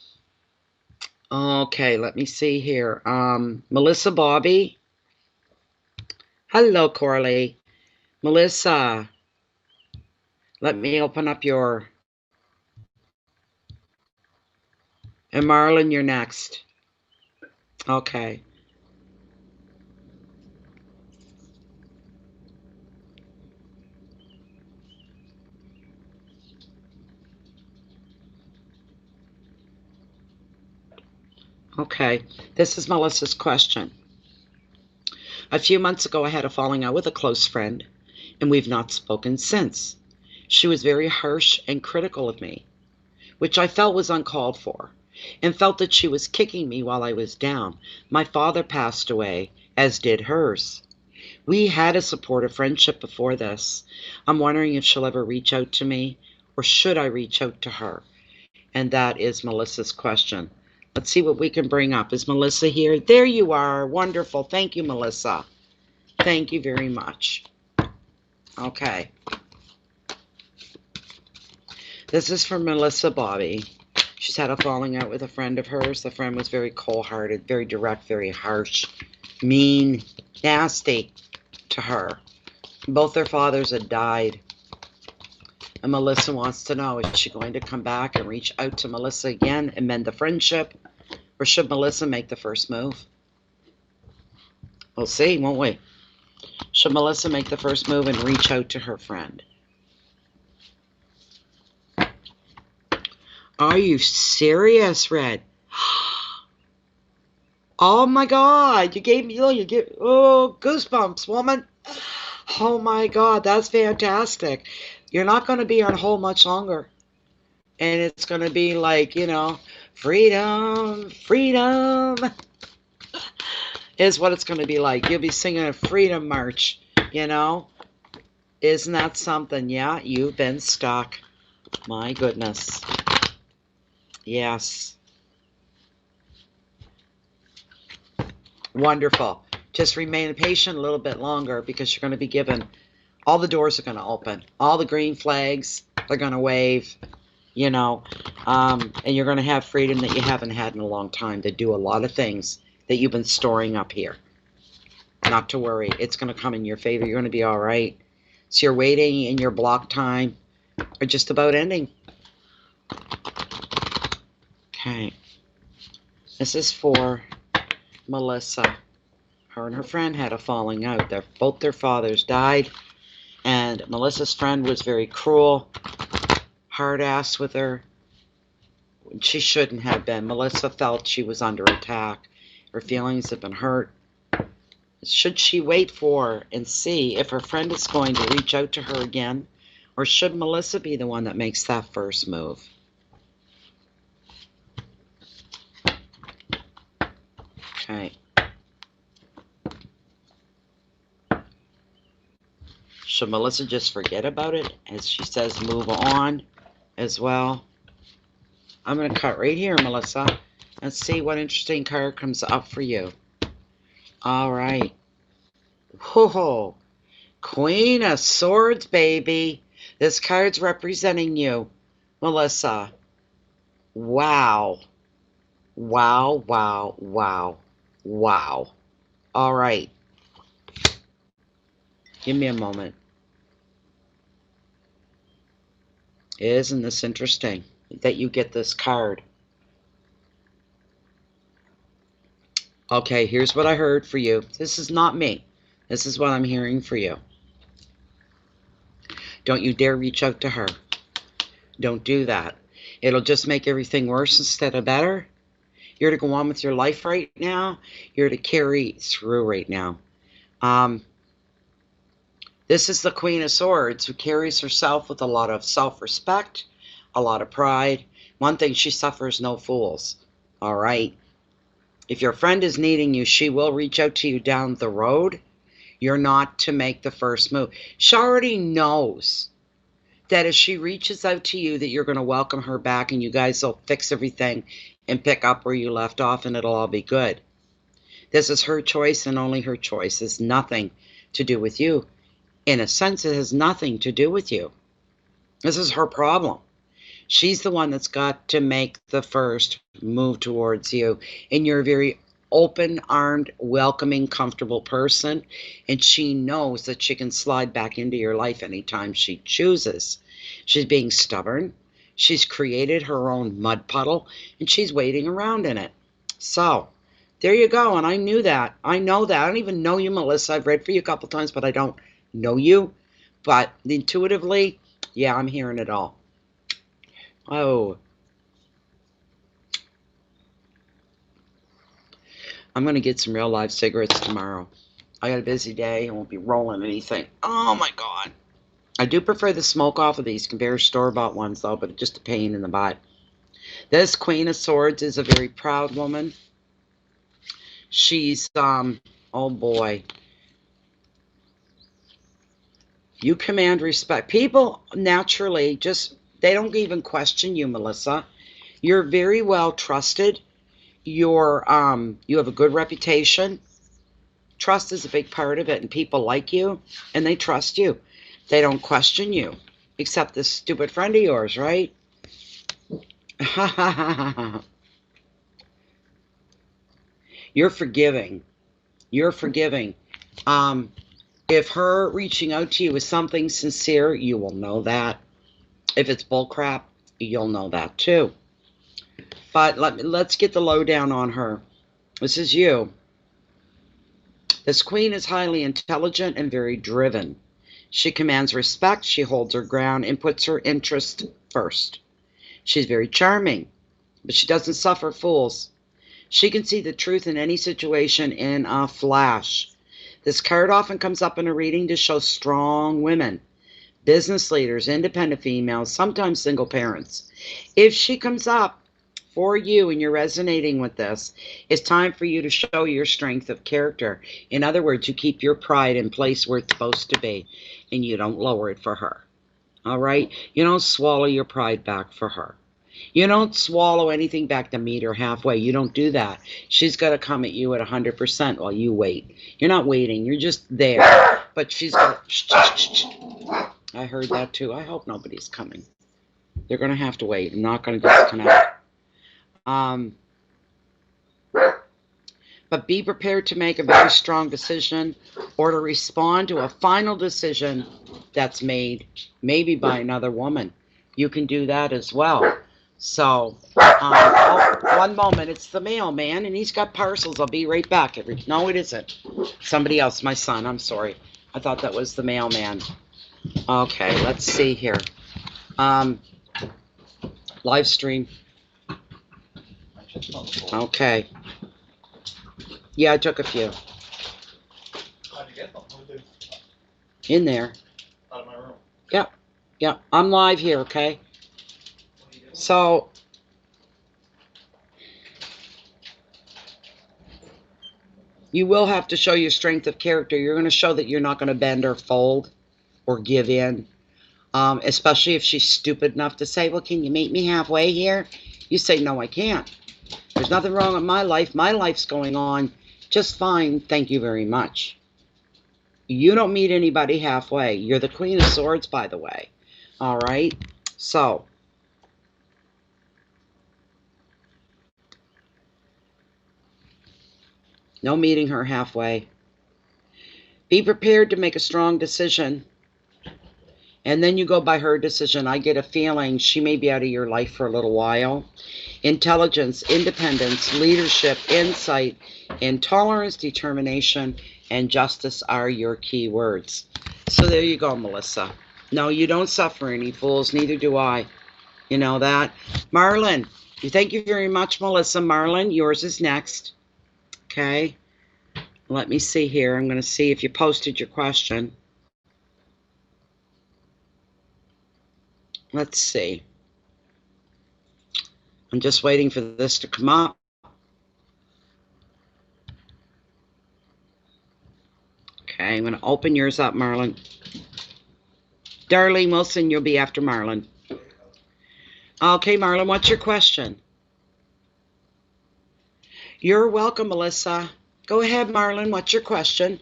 okay, let me see here. Melissa Bobby. Hello, Corley. Melissa, let me open up your... And Marlon, you're next. Okay. Okay, this is Melissa's question. A few months ago, I had a falling out with a close friend, and we've not spoken since. She was very harsh and critical of me, which I felt was uncalled for, and felt that she was kicking me while I was down. My father passed away, as did hers. We had a supportive friendship before this. I'm wondering if she'll ever reach out to me, or should I reach out to her? And that is Melissa's question. Let's see what we can bring up. Is Melissa here? There you are. Wonderful. Thank you, Melissa. Thank you very much. Okay. This is for Melissa Bobby. She's had a falling out with a friend of hers. The friend was very cold-hearted, very direct, very harsh, mean, nasty to her. Both their fathers had died. And Melissa wants to know, is she going to come back and reach out to Melissa again and mend the friendship? Or should Melissa make the first move? We'll see, won't we? Should Melissa make the first move and reach out to her friend? Are you serious, Red? Oh my God, you gave me, goosebumps, woman. Oh my God, that's fantastic. You're not going to be on hold much longer. And it's going to be like, you know, freedom, freedom is what it's going to be like. You'll be singing a freedom march, you know. Isn't that something? Yeah, you've been stuck. My goodness. Yes. Wonderful. Just remain patient a little bit longer because you're going to be given, all the doors are going to open. All the green flags are going to wave, you know, and you're going to have freedom that you haven't had in a long time to do a lot of things that you've been storing up here. Not to worry. It's going to come in your favor. You're going to be all right. So your waiting and your block time are just about ending. Okay. This is for Melissa. Her and her friend had a falling out. Both their fathers died. And Melissa's friend was very cruel, hard-ass with her. She shouldn't have been. Melissa felt she was under attack. Her feelings have been hurt. Should she wait for and see if her friend is going to reach out to her again? Or should Melissa be the one that makes that first move? Okay. Should Melissa just forget about it? As she says, move on as well. I'm going to cut right here, Melissa. Let's see what interesting card comes up for you. All right. Whoa. Queen of Swords, baby. This card's representing you, Melissa. Wow. Wow, wow, wow, wow. All right. Give me a moment. Isn't this interesting that you get this card? Okay, here's what I heard for you. This is not me. This is what I'm hearing for you. Don't you dare reach out to her. Don't do that. It'll just make everything worse instead of better. You're to go on with your life right now. You're to carry through right now. This is the Queen of Swords who carries herself with a lot of self-respect, a lot of pride. One thing, she suffers no fools. All right. If your friend is needing you, she will reach out to you down the road. You're not to make the first move. She already knows that if she reaches out to you that you're going to welcome her back and you guys will fix everything and pick up where you left off and it'll all be good. This is her choice and only her choice. It's nothing to do with you. In a sense, it has nothing to do with you. This is her problem. She's the one that's got to make the first move towards you. And you're a very open-armed, welcoming, comfortable person. And she knows that she can slide back into your life anytime she chooses. She's being stubborn. She's created her own mud puddle. And she's waiting around in it. So, there you go. And I knew that. I know that. I don't even know you, Melissa. I've read for you a couple times, but I don't know you. But intuitively, yeah, I'm hearing it all. Oh. I'm going to get some real live cigarettes tomorrow. I got a busy day. I won't be rolling anything. Oh, my God. I do prefer the smoke off of these compared to store-bought ones, though, but it's just a pain in the butt. This Queen of Swords is a very proud woman. She's, oh, boy. You command respect. People naturally just, they don't even question you, Melissa. You're very well trusted. You have a good reputation. Trust is a big part of it, and people like you, and they trust you. They don't question you, except this stupid friend of yours, right? You're forgiving. You're forgiving. If her reaching out to you is something sincere, you will know that. If it's bullcrap, you'll know that too. But let's get the lowdown on her. This is you. This queen is highly intelligent and very driven. She commands respect, she holds her ground, and puts her interest first. She's very charming, but she doesn't suffer fools. She can see the truth in any situation in a flash. This card often comes up in a reading to show strong women, business leaders, independent females, sometimes single parents. If she comes up for you and you're resonating with this, it's time for you to show your strength of character. In other words, you keep your pride in place where it's supposed to be, and you don't lower it for her. All right? You don't swallow your pride back for her. You don't swallow anything back to meet her halfway. You don't do that. She's got to come at you at 100% while you wait. You're not waiting. You're just there. But she's got... I heard that too. I hope nobody's coming. They're going to have to wait. I'm not going to disconnect. But be prepared to make a very strong decision or to respond to a final decision that's made maybe by another woman. You can do that as well. So, one moment, it's the mailman, and he's got parcels. I'll be right back. No, it isn't. Somebody else, my son, I'm sorry. I thought that was the mailman. Okay, let's see here. Live stream. Okay. Yeah, I took a few. How'd you get them? In there. Out of my room. Yep. Yep. I'm live here, okay? So, you will have to show your strength of character. You're going to show that you're not going to bend or fold or give in. Especially if she's stupid enough to say, well, can you meet me halfway here? You say, no, I can't. There's nothing wrong with my life. My life's going on just fine. Thank you very much. You don't meet anybody halfway. You're the Queen of Swords, by the way. All right? So, no meeting her halfway. Be prepared to make a strong decision. And then you go by her decision. I get a feeling she may be out of your life for a little while. Intelligence, independence, leadership, insight, intolerance, determination, and justice are your key words. So there you go, Melissa. No, you don't suffer any fools. Neither do I. You know that. Marlon, thank you very much, Melissa. Marlon, yours is next. Okay. Let me see here. I'm going to see if you posted your question. Let's see. I'm just waiting for this to come up. Okay, I'm going to open yours up, Marlon. Darlene Wilson, you'll be after Marlon. Okay, Marlon, what's your question? You're welcome, Melissa. Go ahead, Marlon. What's your question?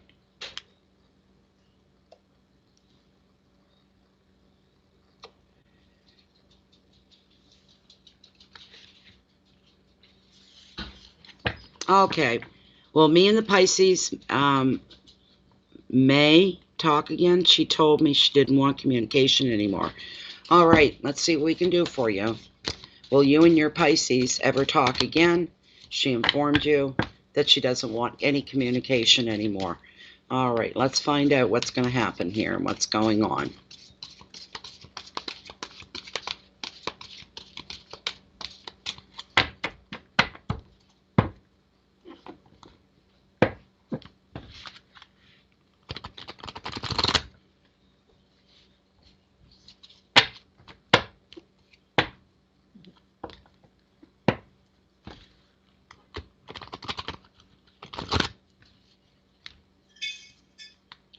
Okay. Well, me and the Pisces may talk again. She told me she didn't want communication anymore. All right. Let's see what we can do for you. Will you and your Pisces ever talk again? She informed you that she doesn't want any communication anymore. All right. Let's find out what's going to happen here and what's going on.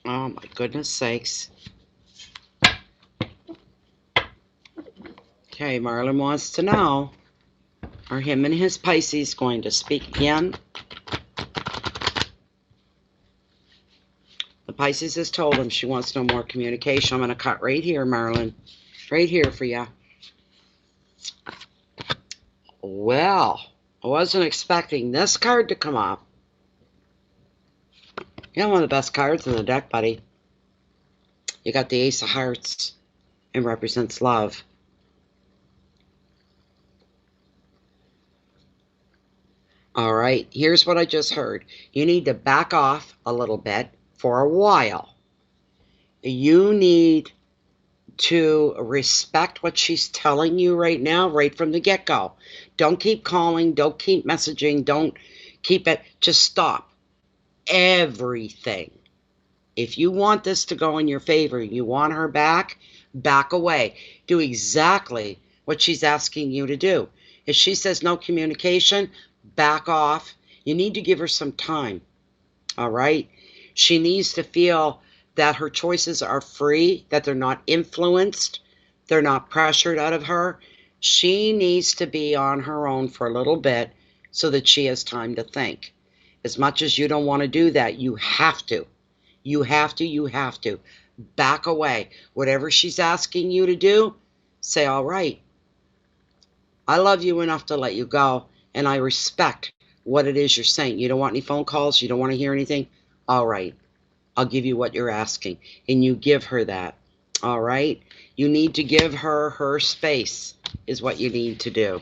Oh my goodness sakes. Okay, Marlon wants to know, are him and his Pisces going to speak again? The Pisces has told him she wants no more communication. I'm going to cut right here, Marlon. Right here for you. Well, I wasn't expecting this card to come up. You know, one of the best cards in the deck, buddy. You got the Ace of Hearts. It represents love. All right, here's what I just heard. You need to back off a little bit for a while. You need to respect what she's telling you right now, right from the get-go. Don't keep calling. Don't keep messaging. Don't keep it. Just stop everything. If you want this to go in your favor, you want her back, back away. Do exactly what she's asking you to do. If she says no communication, back off. You need to give her some time, all right? She needs to feel that her choices are free, that they're not influenced, they're not pressured out of her. She needs to be on her own for a little bit so that she has time to think. As much as you don't want to do that, you have to. You have to. Back away. Whatever she's asking you to do, say, all right, I love you enough to let you go, and I respect what it is you're saying. You don't want any phone calls? You don't want to hear anything? All right, I'll give you what you're asking. And you give her that, all right? You need to give her space is what you need to do.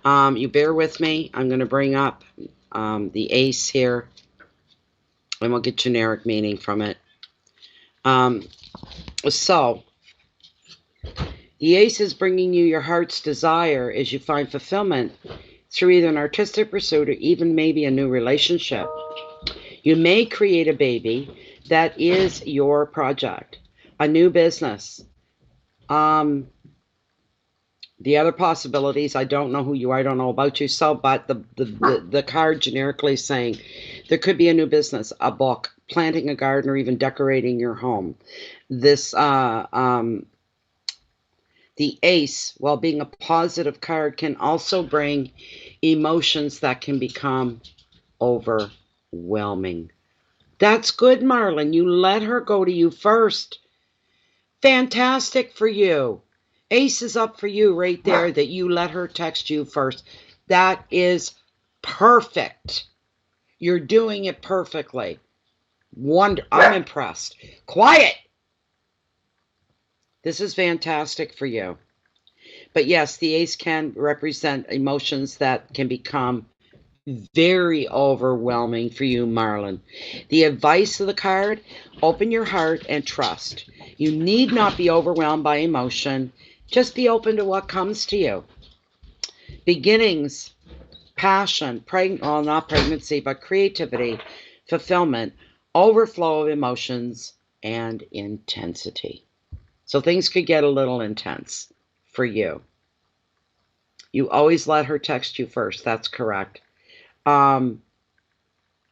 You bear with me. I'm going to bring up the ace here, and we'll get generic meaning from it. So, the ace is bringing you your heart's desire as you find fulfillment through either an artistic pursuit or even maybe a new relationship. You may create a baby that is your project, a new business. The other possibilities, I don't know who you are, I don't know about you, so, but the card generically is saying there could be a new business, a book, planting a garden, or even decorating your home. This, the ace, while being a positive card, can also bring emotions that can become overwhelming. That's good, Marlon. You let her go to you first. Fantastic for you. Ace is up for you right there that you let her text you first. That is perfect. You're doing it perfectly. I'm impressed. Quiet. This is fantastic for you. But yes, the ace can represent emotions that can become very overwhelming for you, Marlon. The advice of the card, open your heart and trust. You need not be overwhelmed by emotion. Just be open to what comes to you. Beginnings, passion, not pregnancy, but creativity, fulfillment, overflow of emotions, and intensity. So things could get a little intense for you. You always let her text you first. That's correct. You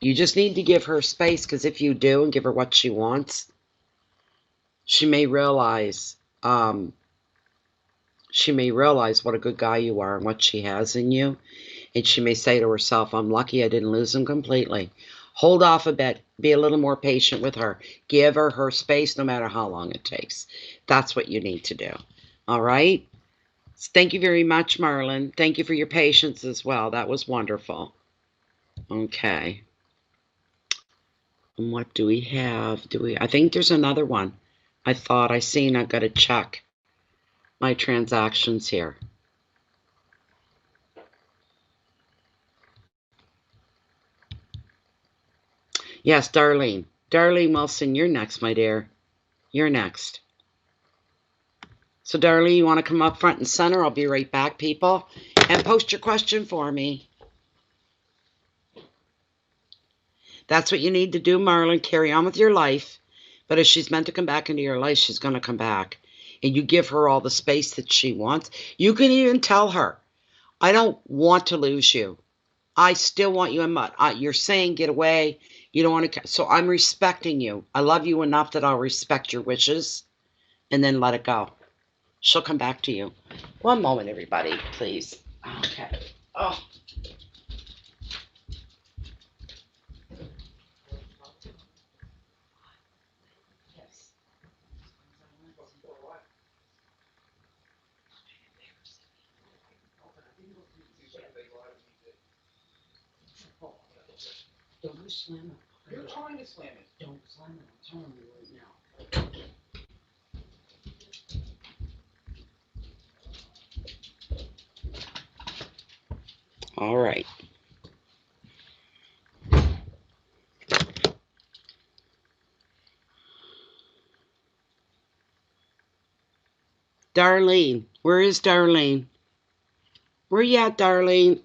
just need to give her space, because if you do and give her what she wants, she may realize what a good guy you are and what she has in you. And she may say to herself, I'm lucky I didn't lose him completely. Hold off a bit. Be a little more patient with her. Give her space no matter how long it takes. That's what you need to do. All right? Thank you very much, Marlon. Thank you for your patience as well. That was wonderful. Okay. And what do we have? I think there's another one. I thought I seen. I've got to check my transactions here. Yes, Darlene. Darlene Wilson, you're next, my dear. You're next. So, Darlene, you want to come up front and center? I'll be right back, people. And post your question for me. That's what you need to do, Marlon. Carry on with your life. But if she's meant to come back into your life, she's going to come back. And you give her all the space that she wants. You can even tell her, I don't want to lose you. I still want you in mud. You're saying get away. You don't want to. So I'm respecting you. I love you enough that I'll respect your wishes and then let it go. She'll come back to you. One moment, everybody, please. Okay. Oh. Yes. slam it. You're trying to slam it. Don't slam it. I'm telling you right now. All right. Darlene. Where is Darlene? Where you at, Darlene?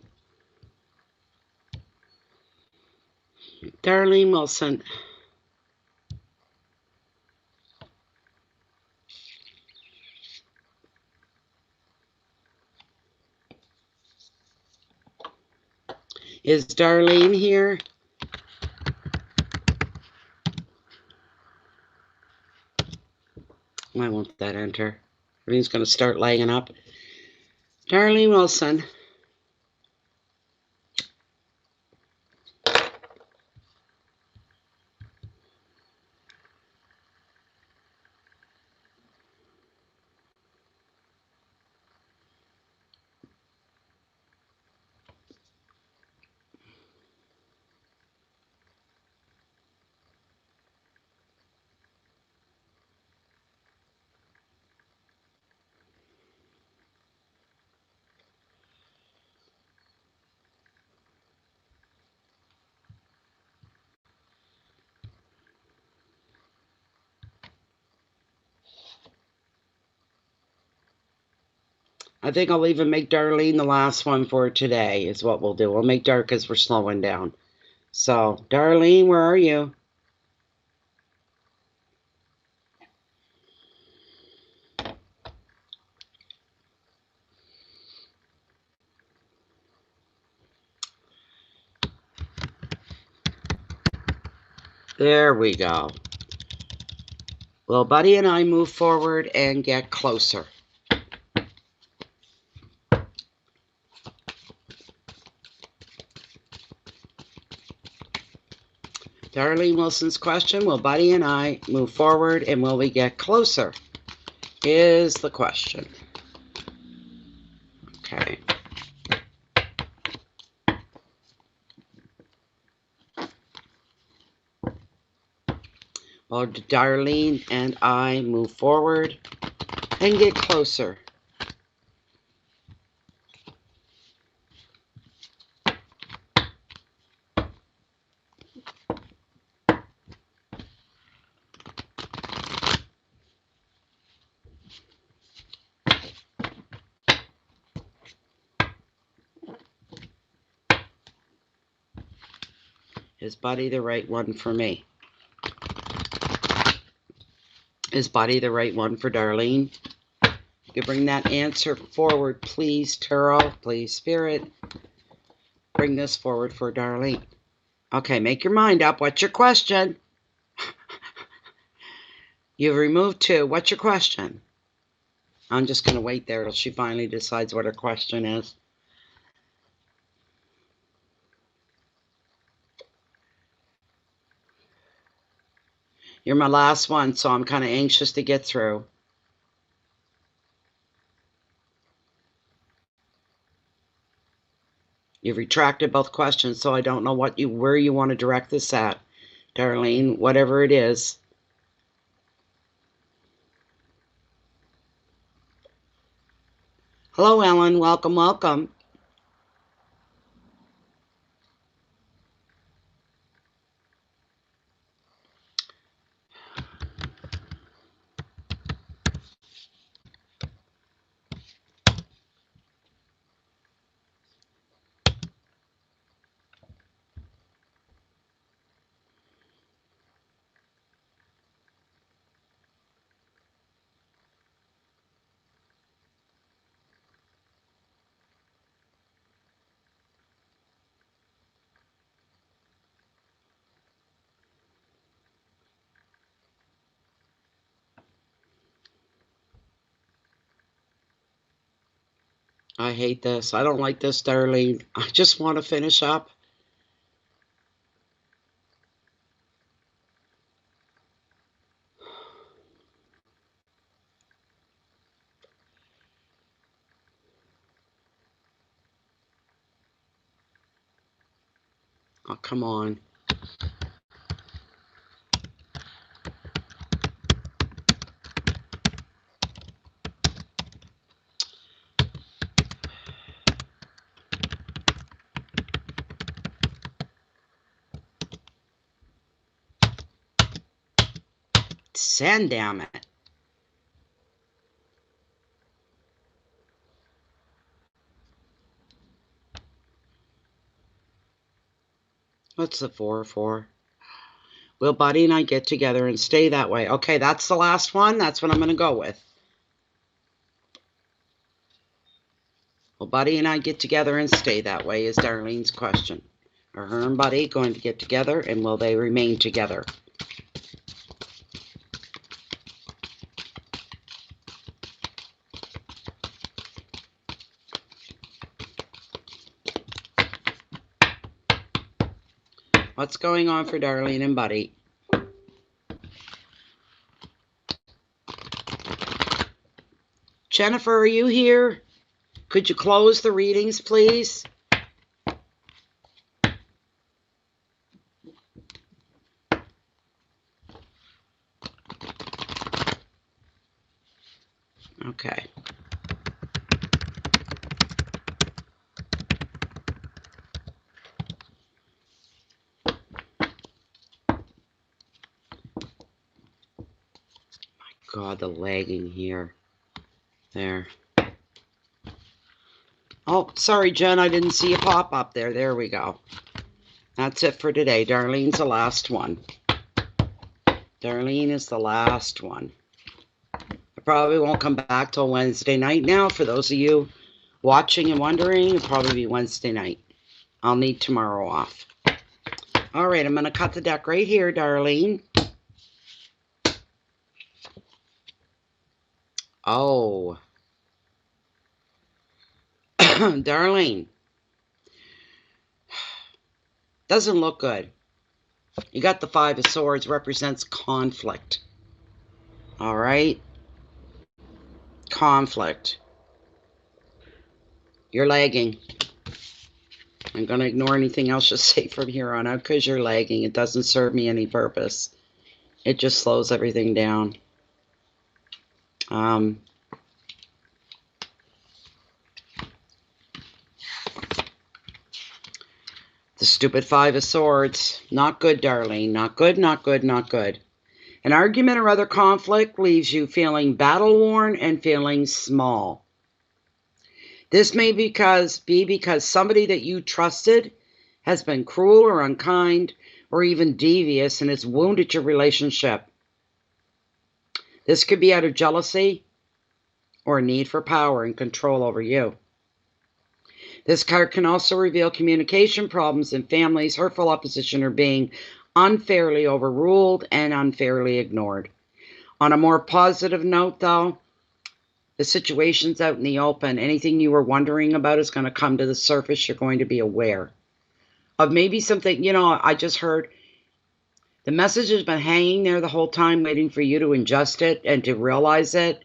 Darlene Wilson. Is Darlene here? Why won't that enter? Everything's going to start laying up. Darlene Wilson. I think I'll even make Darlene the last one for today is what we'll do. We'll make Dar because we're slowing down. So, Darlene, where are you? There we go. Well, Buddy and I move forward and get closer. Darlene Wilson's question, will Buddy and I move forward and will we get closer? Is the question. Okay. Well, Darlene and I move forward and get closer. Is Buddy the right one for me? Is Buddy the right one for Darlene? You bring that answer forward, please, Turo. Please, Spirit. Bring this forward for Darlene. Okay, make your mind up. What's your question? You've removed 2. What's your question? I'm just going to wait there till she finally decides what her question is. You're my last one, so I'm kind of anxious to get through. You've retracted both questions, so I don't know where you want to direct this at, Darlene, whatever it is. Hello, Ellen. Welcome, welcome. I hate this. I don't like this, Darlene. I just want to finish up. Oh, come on. Send, damn it. What's the 4 for? Will Buddy and I get together and stay that way? Okay, that's the last one. That's what I'm going to go with. Will Buddy and I get together and stay that way is Darlene's question. Are her and Buddy going to get together, and will they remain together? What's going on for Darlene and Buddy? Jennifer, are you here? Could you close the readings, please? Okay. God, the lagging here. There. Oh, sorry, Jen, I didn't see a pop up there. There we go. That's it for today. Darlene's the last one. Darlene is the last one. I probably won't come back till Wednesday night now. For those of you watching and wondering, it'll probably be Wednesday night. I'll need tomorrow off. All right, I'm going to cut the deck right here, Darlene. Oh. Darlene. Doesn't look good. You got the 5 of Swords, represents conflict. All right? Conflict. You're lagging. I'm going to ignore anything else you say from here on out because you're lagging. It doesn't serve me any purpose. It just slows everything down. The stupid 5 of Swords. Not good, Darlene. Not good, not good, not good. An argument or other conflict leaves you feeling battle-worn and feeling small. This may be because somebody that you trusted has been cruel or unkind or even devious and has wounded your relationship. This could be out of jealousy or a need for power and control over you. This card can also reveal communication problems in families, hurtful opposition, or being unfairly overruled and unfairly ignored. On a more positive note, though, the situation's out in the open. Anything you were wondering about is going to come to the surface. You're going to be aware of maybe something, I just heard the message has been hanging there the whole time waiting for you to ingest it and to realize it.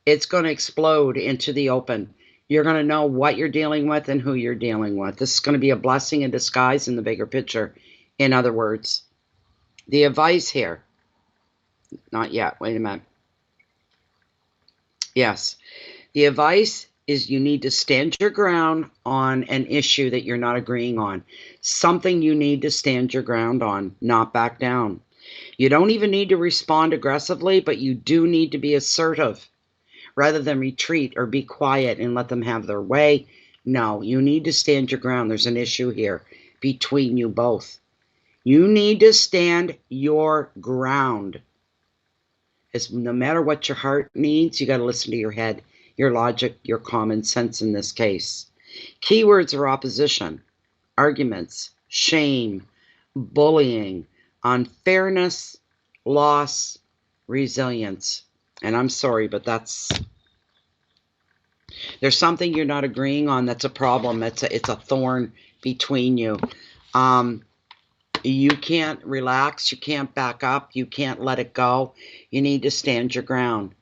It's going to explode into the open. You're going to know what you're dealing with and who you're dealing with. This is going to be a blessing in disguise in the bigger picture. In other words, the advice here, not yet, wait a minute. Yes, the advice is you need to stand your ground on an issue that you're not agreeing on. Something you need to stand your ground on, not back down. You don't even need to respond aggressively, but you do need to be assertive rather than retreat or be quiet and let them have their way. No, you need to stand your ground. There's an issue here between you both. You need to stand your ground. It's no matter what your heart needs, you got to listen to your head, your logic, your common sense in this case. Keywords are opposition, arguments, shame, bullying, unfairness, loss, resilience. And I'm sorry, but there's something you're not agreeing on that's a problem. It's a thorn between you. You can't relax. You can't back up. You can't let it go. You need to stand your ground.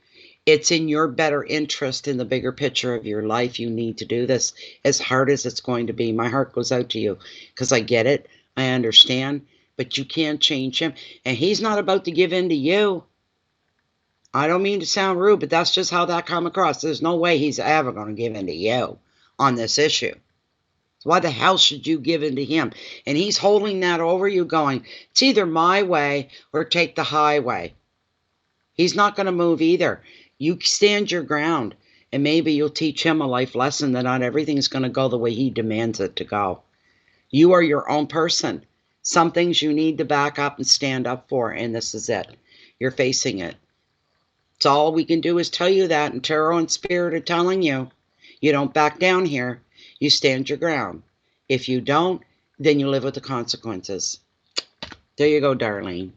It's in your better interest in the bigger picture of your life. You need to do this as hard as it's going to be. My heart goes out to you because I get it. I understand, but you can't change him, and he's not about to give in to you. I don't mean to sound rude, but that's just how that come across. There's no way he's ever going to give in to you on this issue. So why the hell should you give in to him? And he's holding that over you going, it's either my way or take the highway. He's not going to move either. You stand your ground, and maybe you'll teach him a life lesson that not everything's going to go the way he demands it to go. You are your own person. Some things you need to back up and stand up for, and this is it. You're facing it. So all we can do is tell you that, and tarot and spirit are telling you, you don't back down here. You stand your ground. If you don't, then you live with the consequences. There you go, Darlene.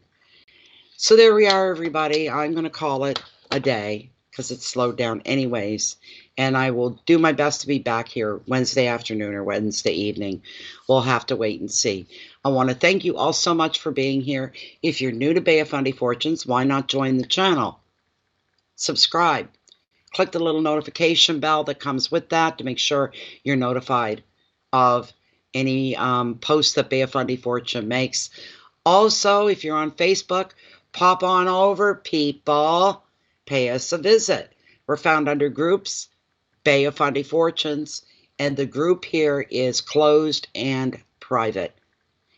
So there we are, everybody. I'm going to call it a day because it's slowed down anyways. And I will do my best to be back here Wednesday afternoon or Wednesday evening. We'll have to wait and see. I want to thank you all so much for being here. If you're new to Bay of Fundy Fortunes, why not join the channel? Subscribe. Click the little notification bell that comes with that to make sure you're notified of any posts that Bay of Fundy Fortune makes. Also, if you're on Facebook, pop on over, people. Pay us a visit. We're found under groups, Bay of Fundy Fortunes, and the group here is closed and private.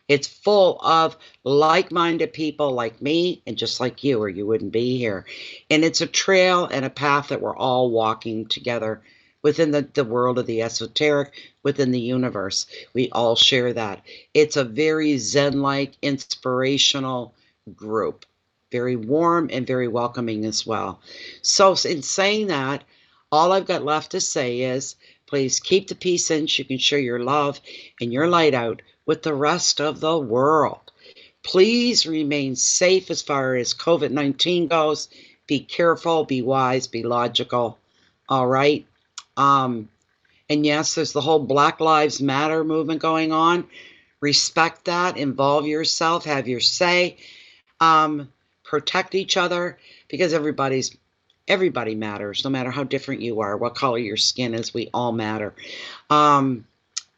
It's full of like-minded people like me and just like you, or you wouldn't be here. And it's a trail and a path that we're all walking together within the world of the esoteric, within the universe. We all share that. It's a very Zen-like, inspirational group. Very warm and very welcoming as well. So in saying that, all I've got left to say is, please keep the peace in so you can share your love and your light out with the rest of the world. Please remain safe as far as COVID-19 goes. Be careful, be wise, be logical. All right. And yes, there's the whole Black Lives Matter movement going on. Respect that. Involve yourself. Have your say. Protect each other, because everybody matters, no matter how different you are, what color your skin is. We all matter.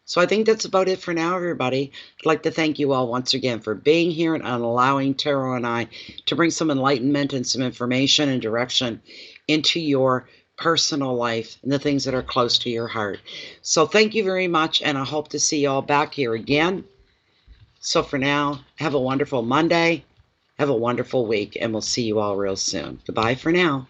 So I think that's about it for now, everybody. I'd like to thank you all once again for being here and allowing Tarot and I to bring some enlightenment and some information and direction into your personal life and the things that are close to your heart. So thank you very much, and I hope to see you all back here again. So for now, have a wonderful Monday. Have a wonderful week, and we'll see you all real soon. Goodbye for now.